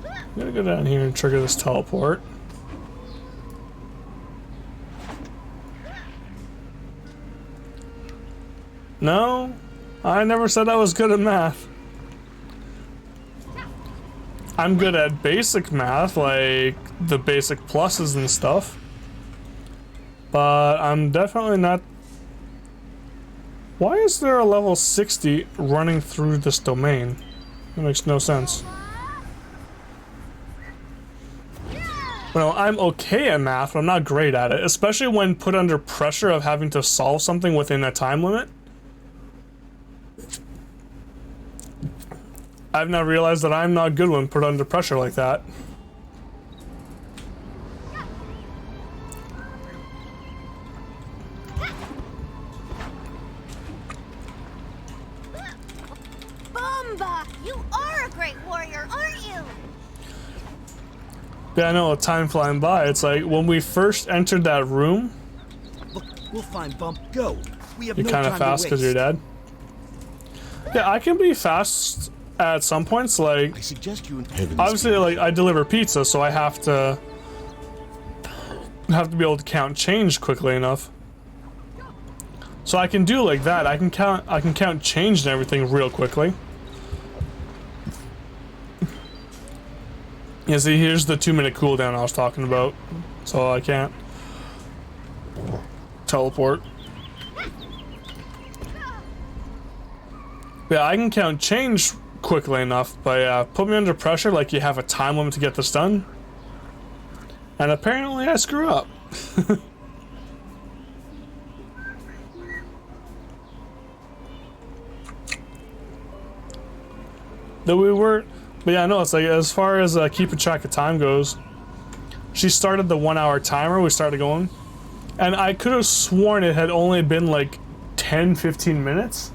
I'm gonna go down here and trigger this teleport. No, I never said I was good at math. I'm good at basic math, like the basic pluses and stuff. But I'm definitely not... Why is there a level 60 running through this domain? That makes no sense. Well, I'm okay at math, but I'm not great at it, especially when put under pressure of having to solve something within a time limit. I've now realized that I'm not good when put under pressure like that. Bomba! You are a great warrior, aren't you? Yeah, I know, time flying by. It's like when we first entered that room. Look, we'll find Bump. Go. We have You're no kind time of fast because you're dead. Yeah, I can be fast at some points. Like, I suggest you obviously, like I deliver pizza, so I have to be able to count change quickly enough. So I can do like that. I can count change and everything real quickly. Yeah, see, here's the 2-minute cooldown I was talking about. So I can't teleport. Yeah, I can count change quickly enough, but put me under pressure like you have a time limit to get this done. And apparently I screw up. that we were. But yeah, no, it's like as far as keeping track of time goes, she started the 1 hour timer. We started going, and I could have sworn it had only been like 10-15 minutes.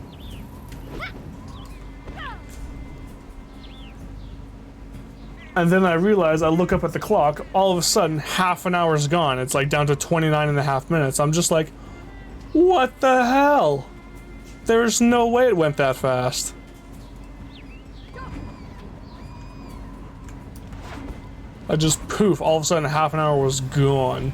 And then I realized, I look up at the clock, all of a sudden half an hour's gone. It's like down to 29.5 minutes. I'm just like, what the hell? There's no way it went that fast. I just poof, all of a sudden half an hour was gone.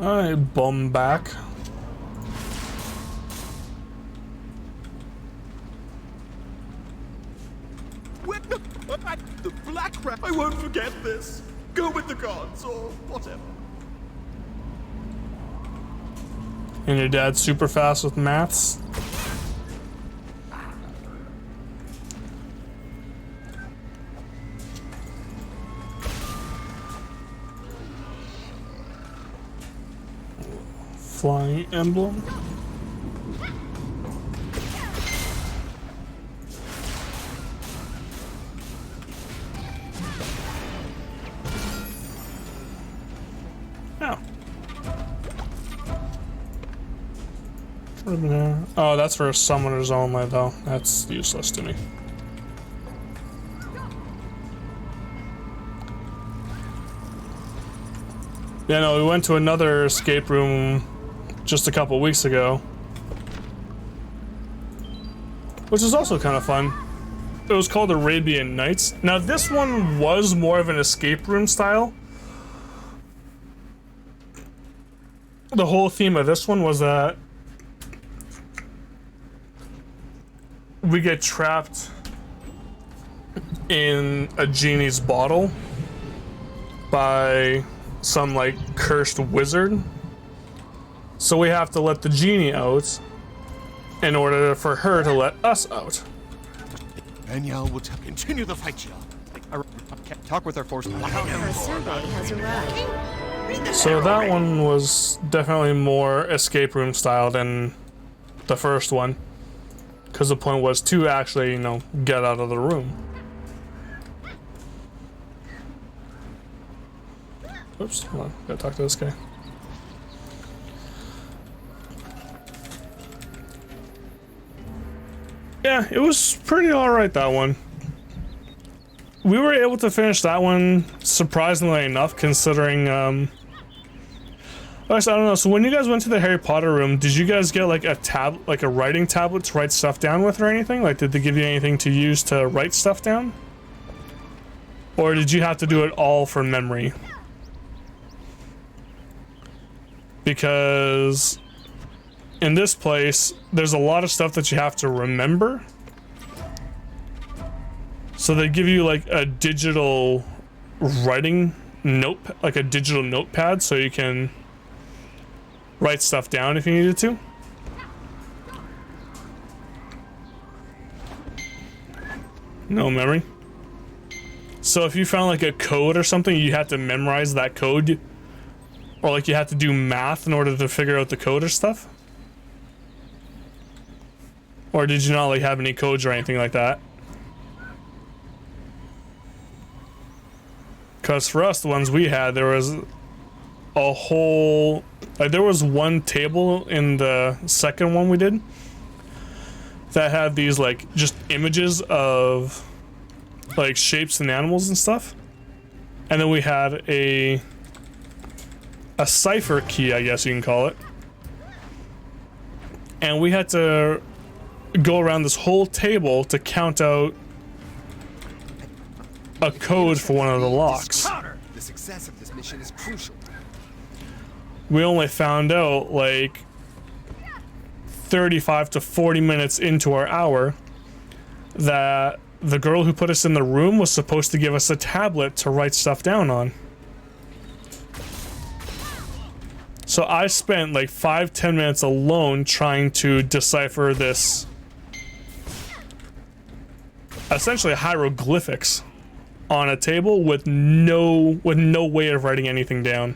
Alright, bum back. The black crap. I won't forget this. Go with the gods or whatever. And your dad's super fast with maths? Flying emblem. Oh, that's for summoners only, though. That's useless to me. Yeah, no, we went to another escape room just a couple weeks ago, which is also kind of fun. It was called Arabian Nights. Now, this one was more of an escape room style. The whole theme of this one was that we get trapped in a genie's bottle by some like cursed wizard. So we have to let the genie out in order for her to let us out. Danielle will continue the fight, y'all. Talk with our forces. Our survey has arrived. So that one was definitely more escape room style than the first one, because the point was to actually, you know, get out of the room. Oops, hold on, gotta talk to this guy. Yeah, it was pretty alright, that one. We were able to finish that one surprisingly enough, considering, I don't know, so when you guys went to the Harry Potter room, did you guys get like a writing tablet to write stuff down with or anything? Like, did they give you anything to use to write stuff down? Or did you have to do it all from memory? Because in this place, there's a lot of stuff that you have to remember. So they give you like a digital writing note, like a digital notepad, so you can write stuff down if you needed to. No memory. So if you found like a code or something, you had to memorize that code, or like you had to do math in order to figure out the code or stuff. Or did you not like have any codes or anything like that? Because for us, the ones we had, there was a whole, like there was one table in the second one we did that had these like just images of like shapes and animals and stuff. And then we had a cipher key, I guess you can call it. And we had to go around this whole table to count out a code for one of the locks. The success of this mission is crucial. We only found out like 35 to 40 minutes into our hour, that the girl who put us in the room was supposed to give us a tablet to write stuff down on. So I spent like 5-10 minutes alone trying to decipher this essentially hieroglyphics on a table with no way of writing anything down.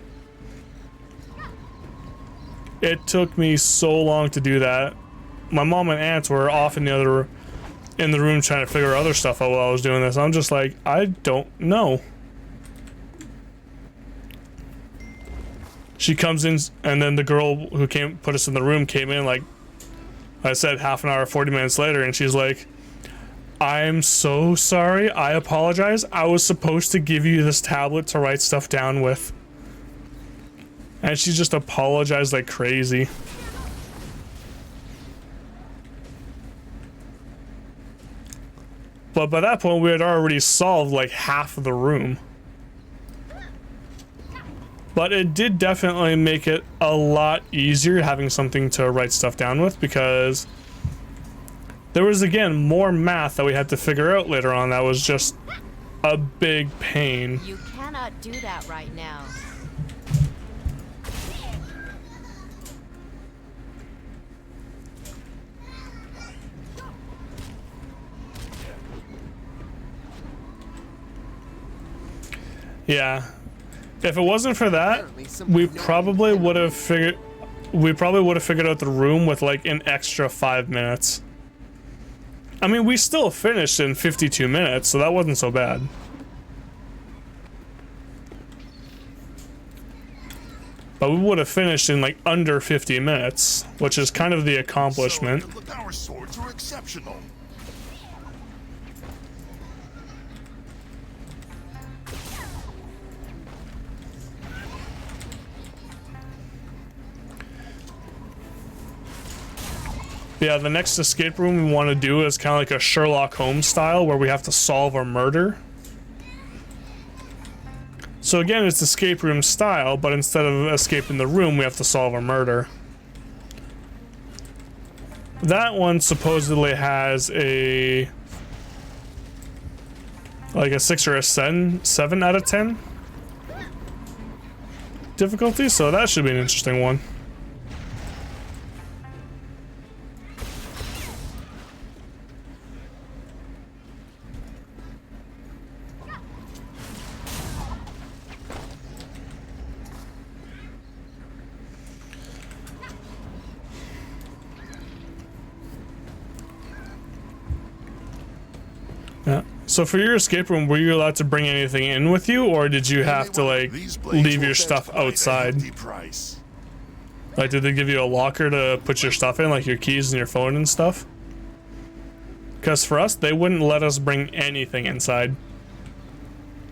It took me so long to do that. My mom and aunt were off in the room trying to figure other stuff out while I was doing this. I'm just like, I don't know. She comes in, and then the girl who put us in the room came in, like I said, half an hour, 40 minutes later, and she's like, I'm so sorry, I apologize. I was supposed to give you this tablet to write stuff down with. And she just apologized like crazy. But by that point, we had already solved like half of the room. But it did definitely make it a lot easier having something to write stuff down with, because there was, again, more math that we had to figure out later on that was just a big pain. You cannot do that right now. Yeah. If it wasn't for that, we probably would have figured out the room with like an extra 5 minutes. I mean, we still finished in 52 minutes, so that wasn't so bad. But we would have finished in like under 50 minutes, which is kind of the accomplishment. So, the power swords are exceptional. Yeah, the next escape room we want to do is kind of like a Sherlock Holmes style, where we have to solve a murder. So again, it's escape room style, but instead of escaping the room, we have to solve a murder. That one supposedly has a like a 6 or a 7 out of 10 difficulty, so that should be an interesting one. Yeah. So for your escape room, were you allowed to bring anything in with you, or did you have to like leave your stuff outside? Like, did they give you a locker to put your stuff in, like your keys and your phone and stuff? Because for us, they wouldn't let us bring anything inside.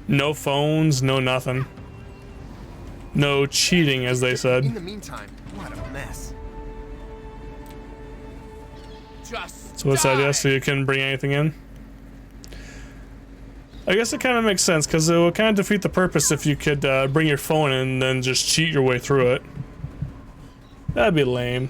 No phones, no nothing. No cheating, as they said. In the meantime, what a mess. So what's the idea? So you couldn't bring anything in? I guess it kind of makes sense, because it would kind of defeat the purpose if you could bring your phone in and then just cheat your way through it. That'd be lame.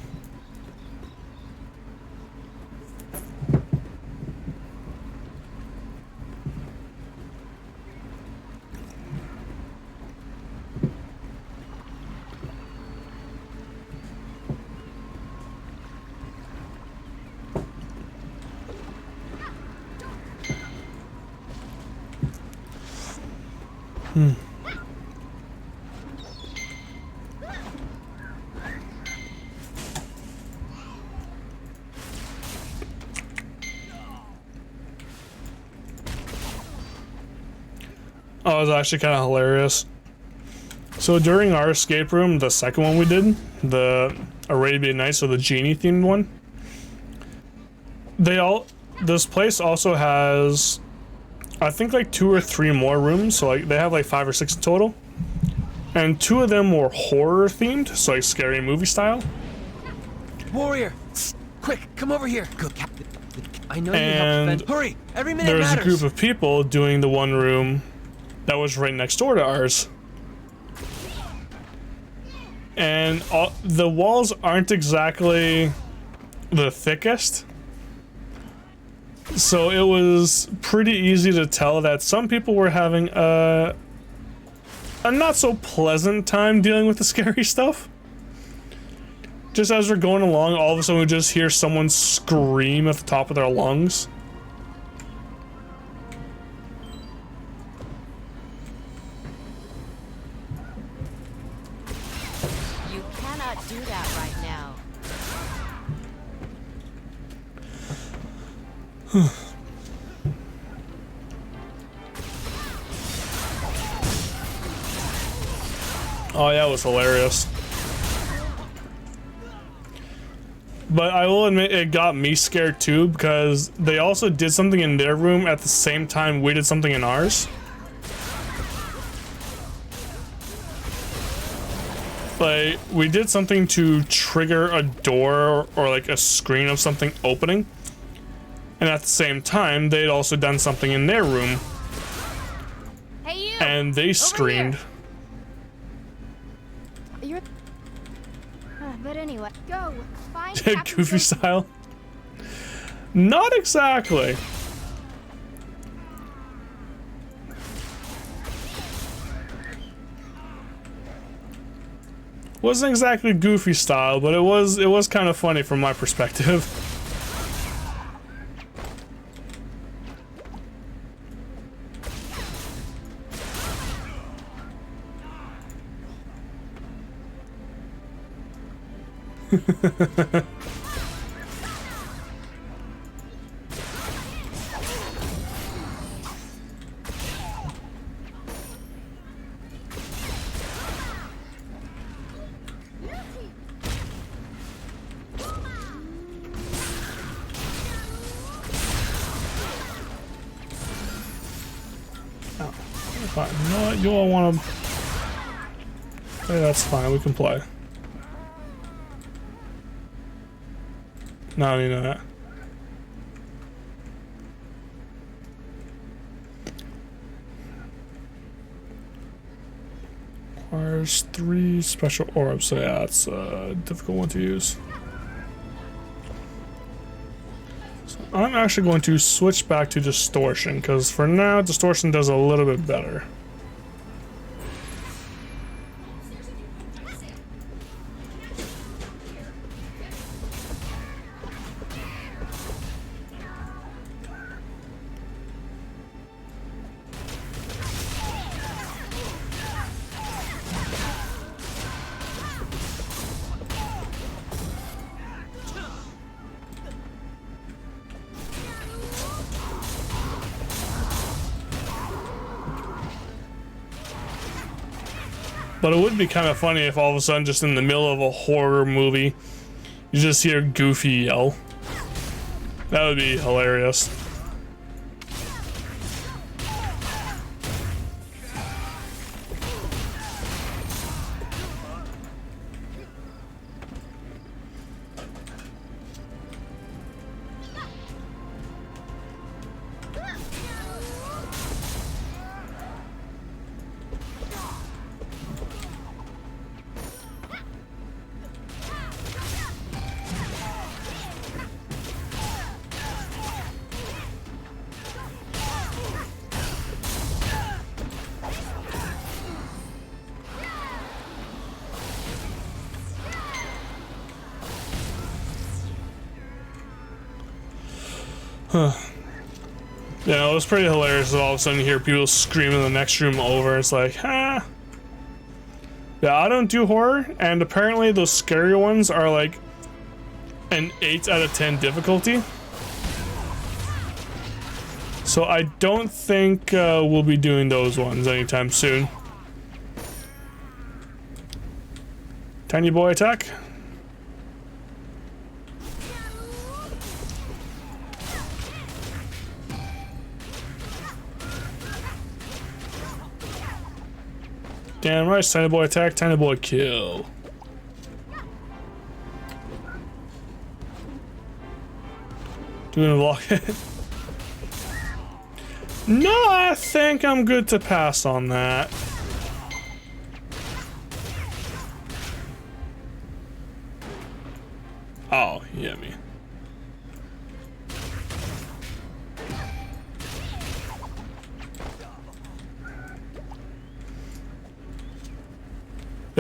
Oh, it was actually kind of hilarious. So during our escape room, the second one we did, the Arabian Nights, or the genie themed one, this place also has, I think, like 2 or 3 more rooms. So like they have like 5 or 6 in total, and 2 of them were horror themed, so like scary movie style. Warrior, quick, come over here. Good captain. I know you And helped defend. Hurry, every minute there was matters. a group of people doing the one room that was right next door to ours. And the walls aren't exactly the thickest. So it was pretty easy to tell that some people were having a not so pleasant time dealing with the scary stuff. Just as we're going along, all of a sudden we just hear someone scream at the top of their lungs. You cannot do that right now. Oh yeah, it was hilarious. But I will admit it got me scared too, because they also did something in their room at the same time we did something in ours. Like, we did something to trigger a door or like a screen of something opening. And at the same time, they'd also done something in their room. Hey, you! And they screamed. You're. But anyway, go find Goofy style? Not exactly. Wasn't exactly Goofy style, but it was kind of funny from my perspective. Fine. You know what? You all want to... Hey, that's fine. We can play. No, I don't need that. Requires 3 special orbs, so yeah, it's a difficult one to use. So I'm actually going to switch back to distortion, because for now, distortion does a little bit better. But it would be kind of funny if all of a sudden, just in the middle of a horror movie, you just hear Goofy yell. That would be hilarious. Huh. Yeah, it was pretty hilarious. All of a sudden you hear people screaming in the next room over. It's like, huh? Yeah, I don't do horror, and apparently those scary ones are like an 8 out of 10 difficulty. So I don't think we'll be doing those ones anytime soon. Tiny boy attack. Damn right, tiny boy attack, tiny boy kill. Doing a block hit. No, I think I'm good to pass on that. Oh, yeah, me.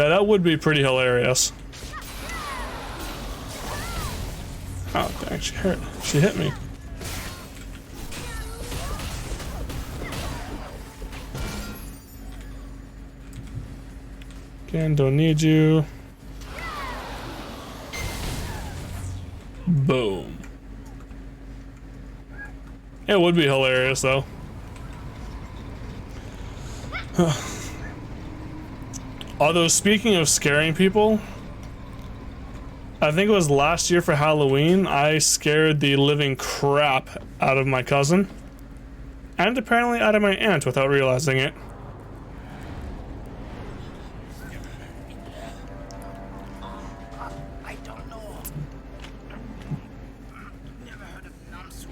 Yeah, that would be pretty hilarious. Oh, dang, she hurt. She hit me. Again, don't need you. Boom. It would be hilarious, though. Although, speaking of scaring people, I think it was last year for Halloween, I scared the living crap out of my cousin. And apparently out of my aunt without realizing it. I don't know. Never heard of Namsu.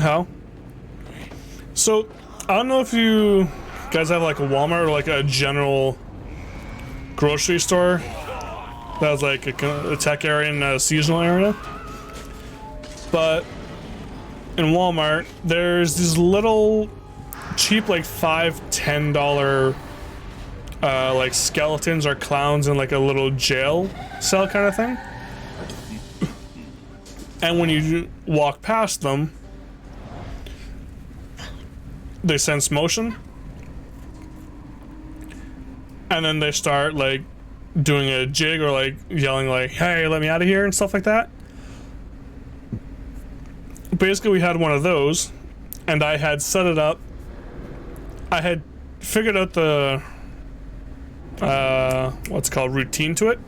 How? So, I don't know if you guys have like a Walmart or like a general grocery store that's like a tech area and a seasonal area. But in Walmart, there's these little cheap like $5-10 like skeletons or clowns in like a little jail cell kind of thing. And when you walk past them, they sense motion, and then they start like doing a jig or like yelling like, "Hey, let me out of here," and stuff like that. Basically, we had one of those, and I had set it up. I had figured out the what's it called, routine to it.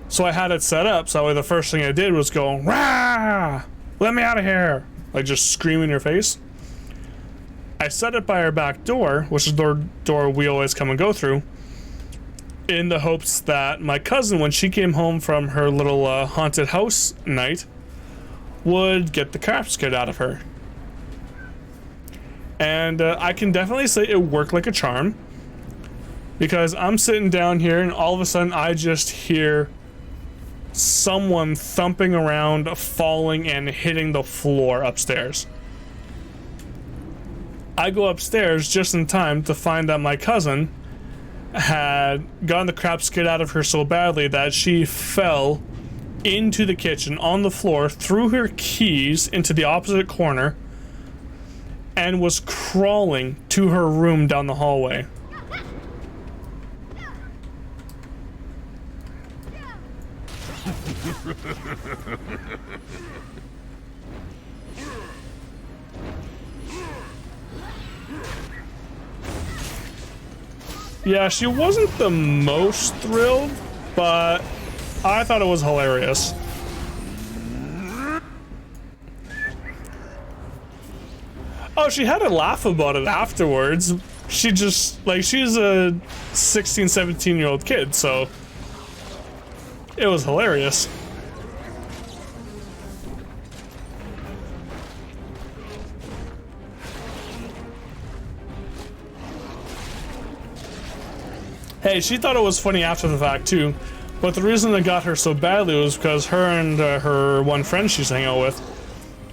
So I had it set up so that way the first thing I did was go, "Rah! Let me out of here!" Like just scream in your face. I set it by our back door, which is the door we always come and go through, in the hopes that my cousin, when she came home from her little haunted house night, would get the crap scared out of her. And I can definitely say it worked like a charm, because I'm sitting down here and all of a sudden I just hear someone thumping around, falling and hitting the floor upstairs. I go upstairs just in time to find that my cousin had gotten the crap scared out of her so badly that she fell into the kitchen on the floor, threw her keys into the opposite corner, and was crawling to her room down the hallway. Yeah, she wasn't the most thrilled, but I thought it was hilarious. Oh, she had a laugh about it afterwards. She just, like, she's a 16, 17-year-old kid, so it was hilarious. Hey, she thought it was funny after the fact too, but the reason it got her so badly was because her and her one friend she's hanging out with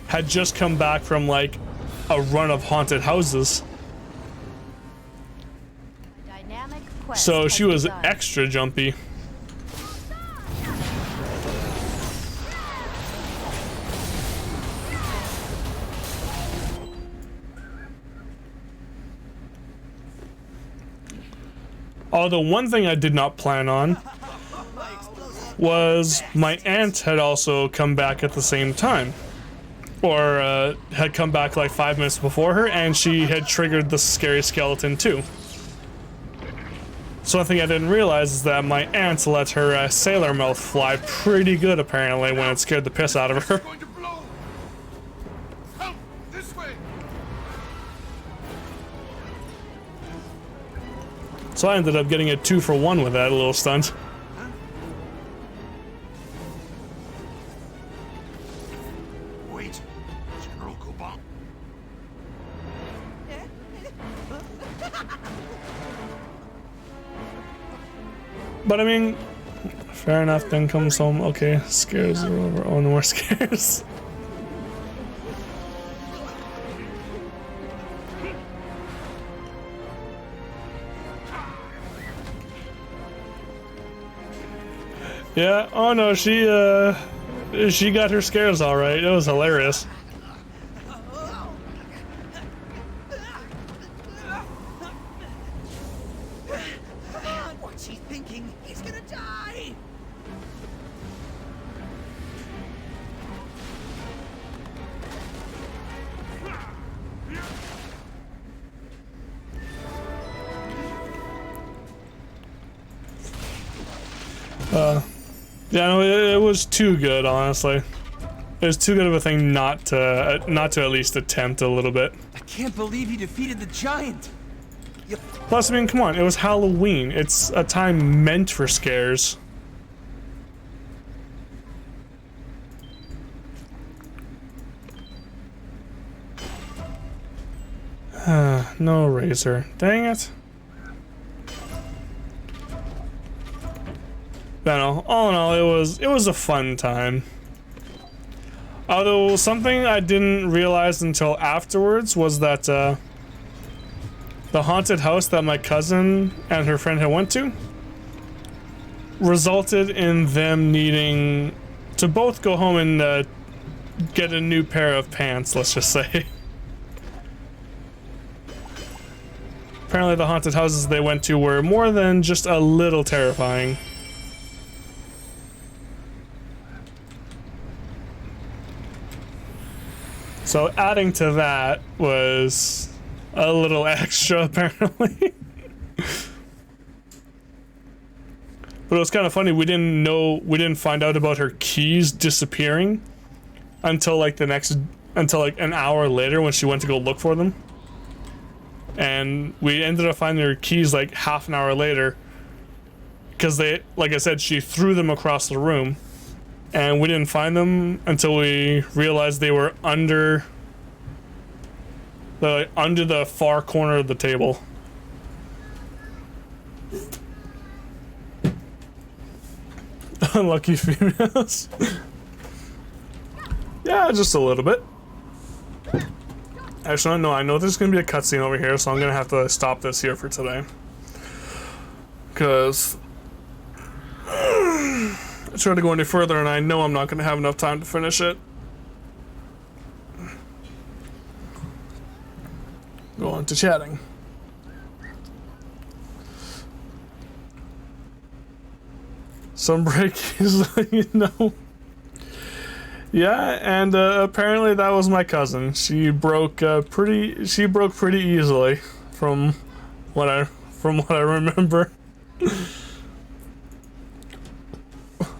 had just come back from like a run of haunted houses. So she was extra jumpy. Although one thing I did not plan on was my aunt had also come back at the same time. Or had come back like 5 minutes before her, and she had triggered the scary skeleton too. So one thing I didn't realize is that my aunt let her sailor mouth fly pretty good apparently when it scared the piss out of her. So I ended up getting a 2-for-1 with that little stunt. Wait, General Kuban. But I mean, fair enough, then comes home, okay, scares are over, oh no more scares. Yeah, oh no, she got her scares all right. It was hilarious. What's he thinking? He's gonna die! Yeah, no, it was too good, honestly. It was too good of a thing not to at least attempt a little bit. I can't believe you defeated the giant. Plus, I mean, come on, it was Halloween. It's a time meant for scares. No razor. Dang it. But no, all in all, it was a fun time. Although something I didn't realize until afterwards was that the haunted house that my cousin and her friend had went to resulted in them needing to both go home and get a new pair of pants, let's just say. Apparently the haunted houses they went to were more than just a little terrifying. So adding to that was a little extra, apparently. But it was kind of funny, we didn't find out about her keys disappearing until like an hour later when she went to go look for them. And we ended up finding her keys like half an hour later because they, like I said, she threw them across the room. And we didn't find them until we realized they were under the far corner of the table. Unlucky females. Yeah, just a little bit. Actually, no, I know there's gonna be a cutscene over here, so I'm gonna have to stop this here for today. Because I try to go any further and I know I'm not going to have enough time to finish it. Go on to chatting. Some breakies, you know. Yeah, and apparently that was my cousin. She broke pretty easily from what I remember.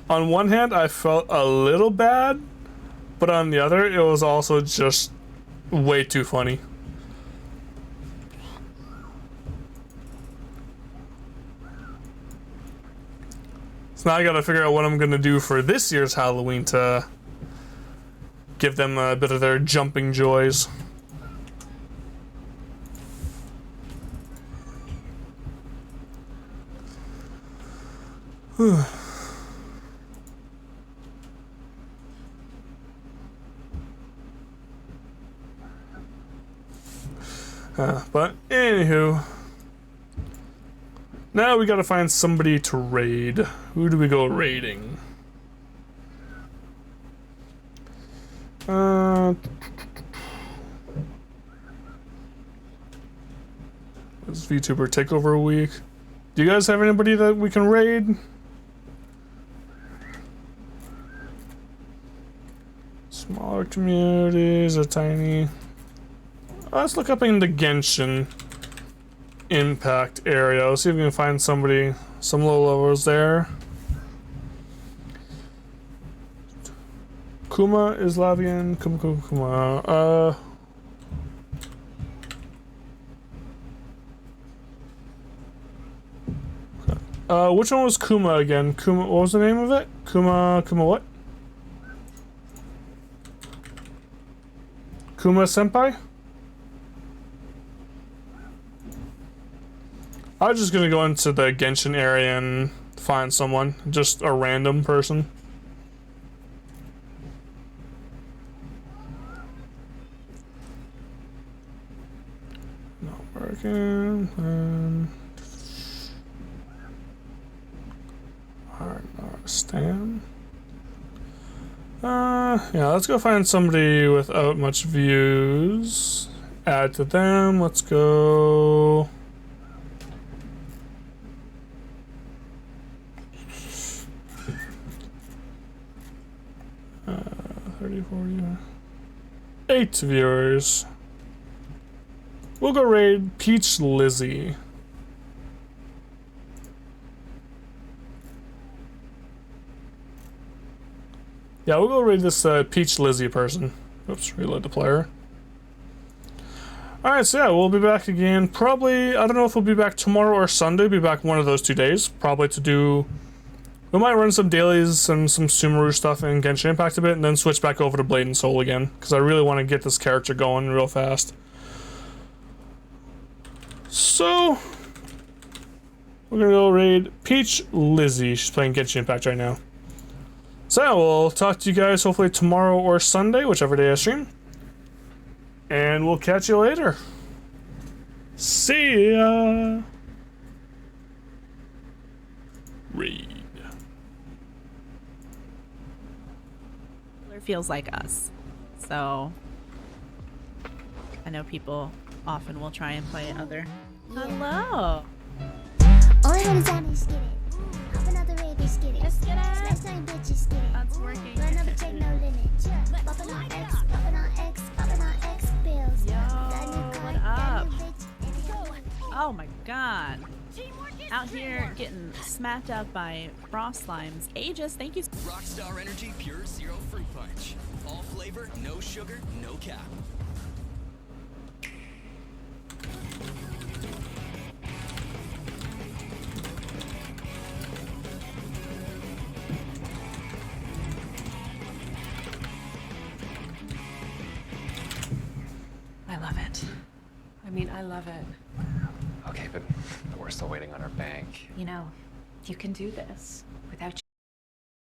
On one hand, I felt a little bad, but on the other, it was also just way too funny. So now I gotta figure out what I'm gonna do for this year's Halloween to give them a bit of their jumping joys. But anywho, now we gotta find somebody to raid. Who do we go raiding? It's VTuber Takeover Week. Do you guys have anybody that we can raid? Smaller communities are tiny. Let's look up in the Genshin Impact area. Let's see if we can find somebody, some low levels there. Kuma is Lavian. Kuma. Which one was Kuma again? Kuma, what was the name of it? Kuma what? Kuma Senpai? I was just gonna go into the Genshin area and find someone. Just a random person. Not working. Spam. Yeah, let's go find somebody without much views. Add to them. Let's go. 30, 40. 8 viewers. We'll go raid Peach Lizzie. Yeah, we'll go raid this Peach Lizzie person. Oops, reload the player. Alright, so yeah, we'll be back again. Probably, I don't know if we'll be back tomorrow or Sunday. We'll be back one of those 2 days. Probably to do... We might run some dailies and some Sumeru stuff and Genshin Impact a bit, and then switch back over to Blade and Soul again. Because I really want to get this character going real fast. So... We're gonna go raid Peach Lizzie. She's playing Genshin Impact right now. So yeah, we'll talk to you guys hopefully tomorrow or Sunday, whichever day I stream. And we'll catch you later. See ya! Raid. Feels like us. So I know people often will try and play other. Hello. Only when it's on is get it. Hop another raid is get it. Just get it. Smash time bitches get it. That's working. Run up and take no limit. Popping on X, popping on X, popping on X bills. Yo, Got a new car, what got a up? new bitch, and Oh my god. Out here getting smacked up by frost slimes. Aegis, thank you. Rockstar Energy Pure Zero Fruit Punch. All flavor, no sugar, no cap. I love it. I mean, I love it. Okay, but we're still waiting on our bank. You know, you can do this without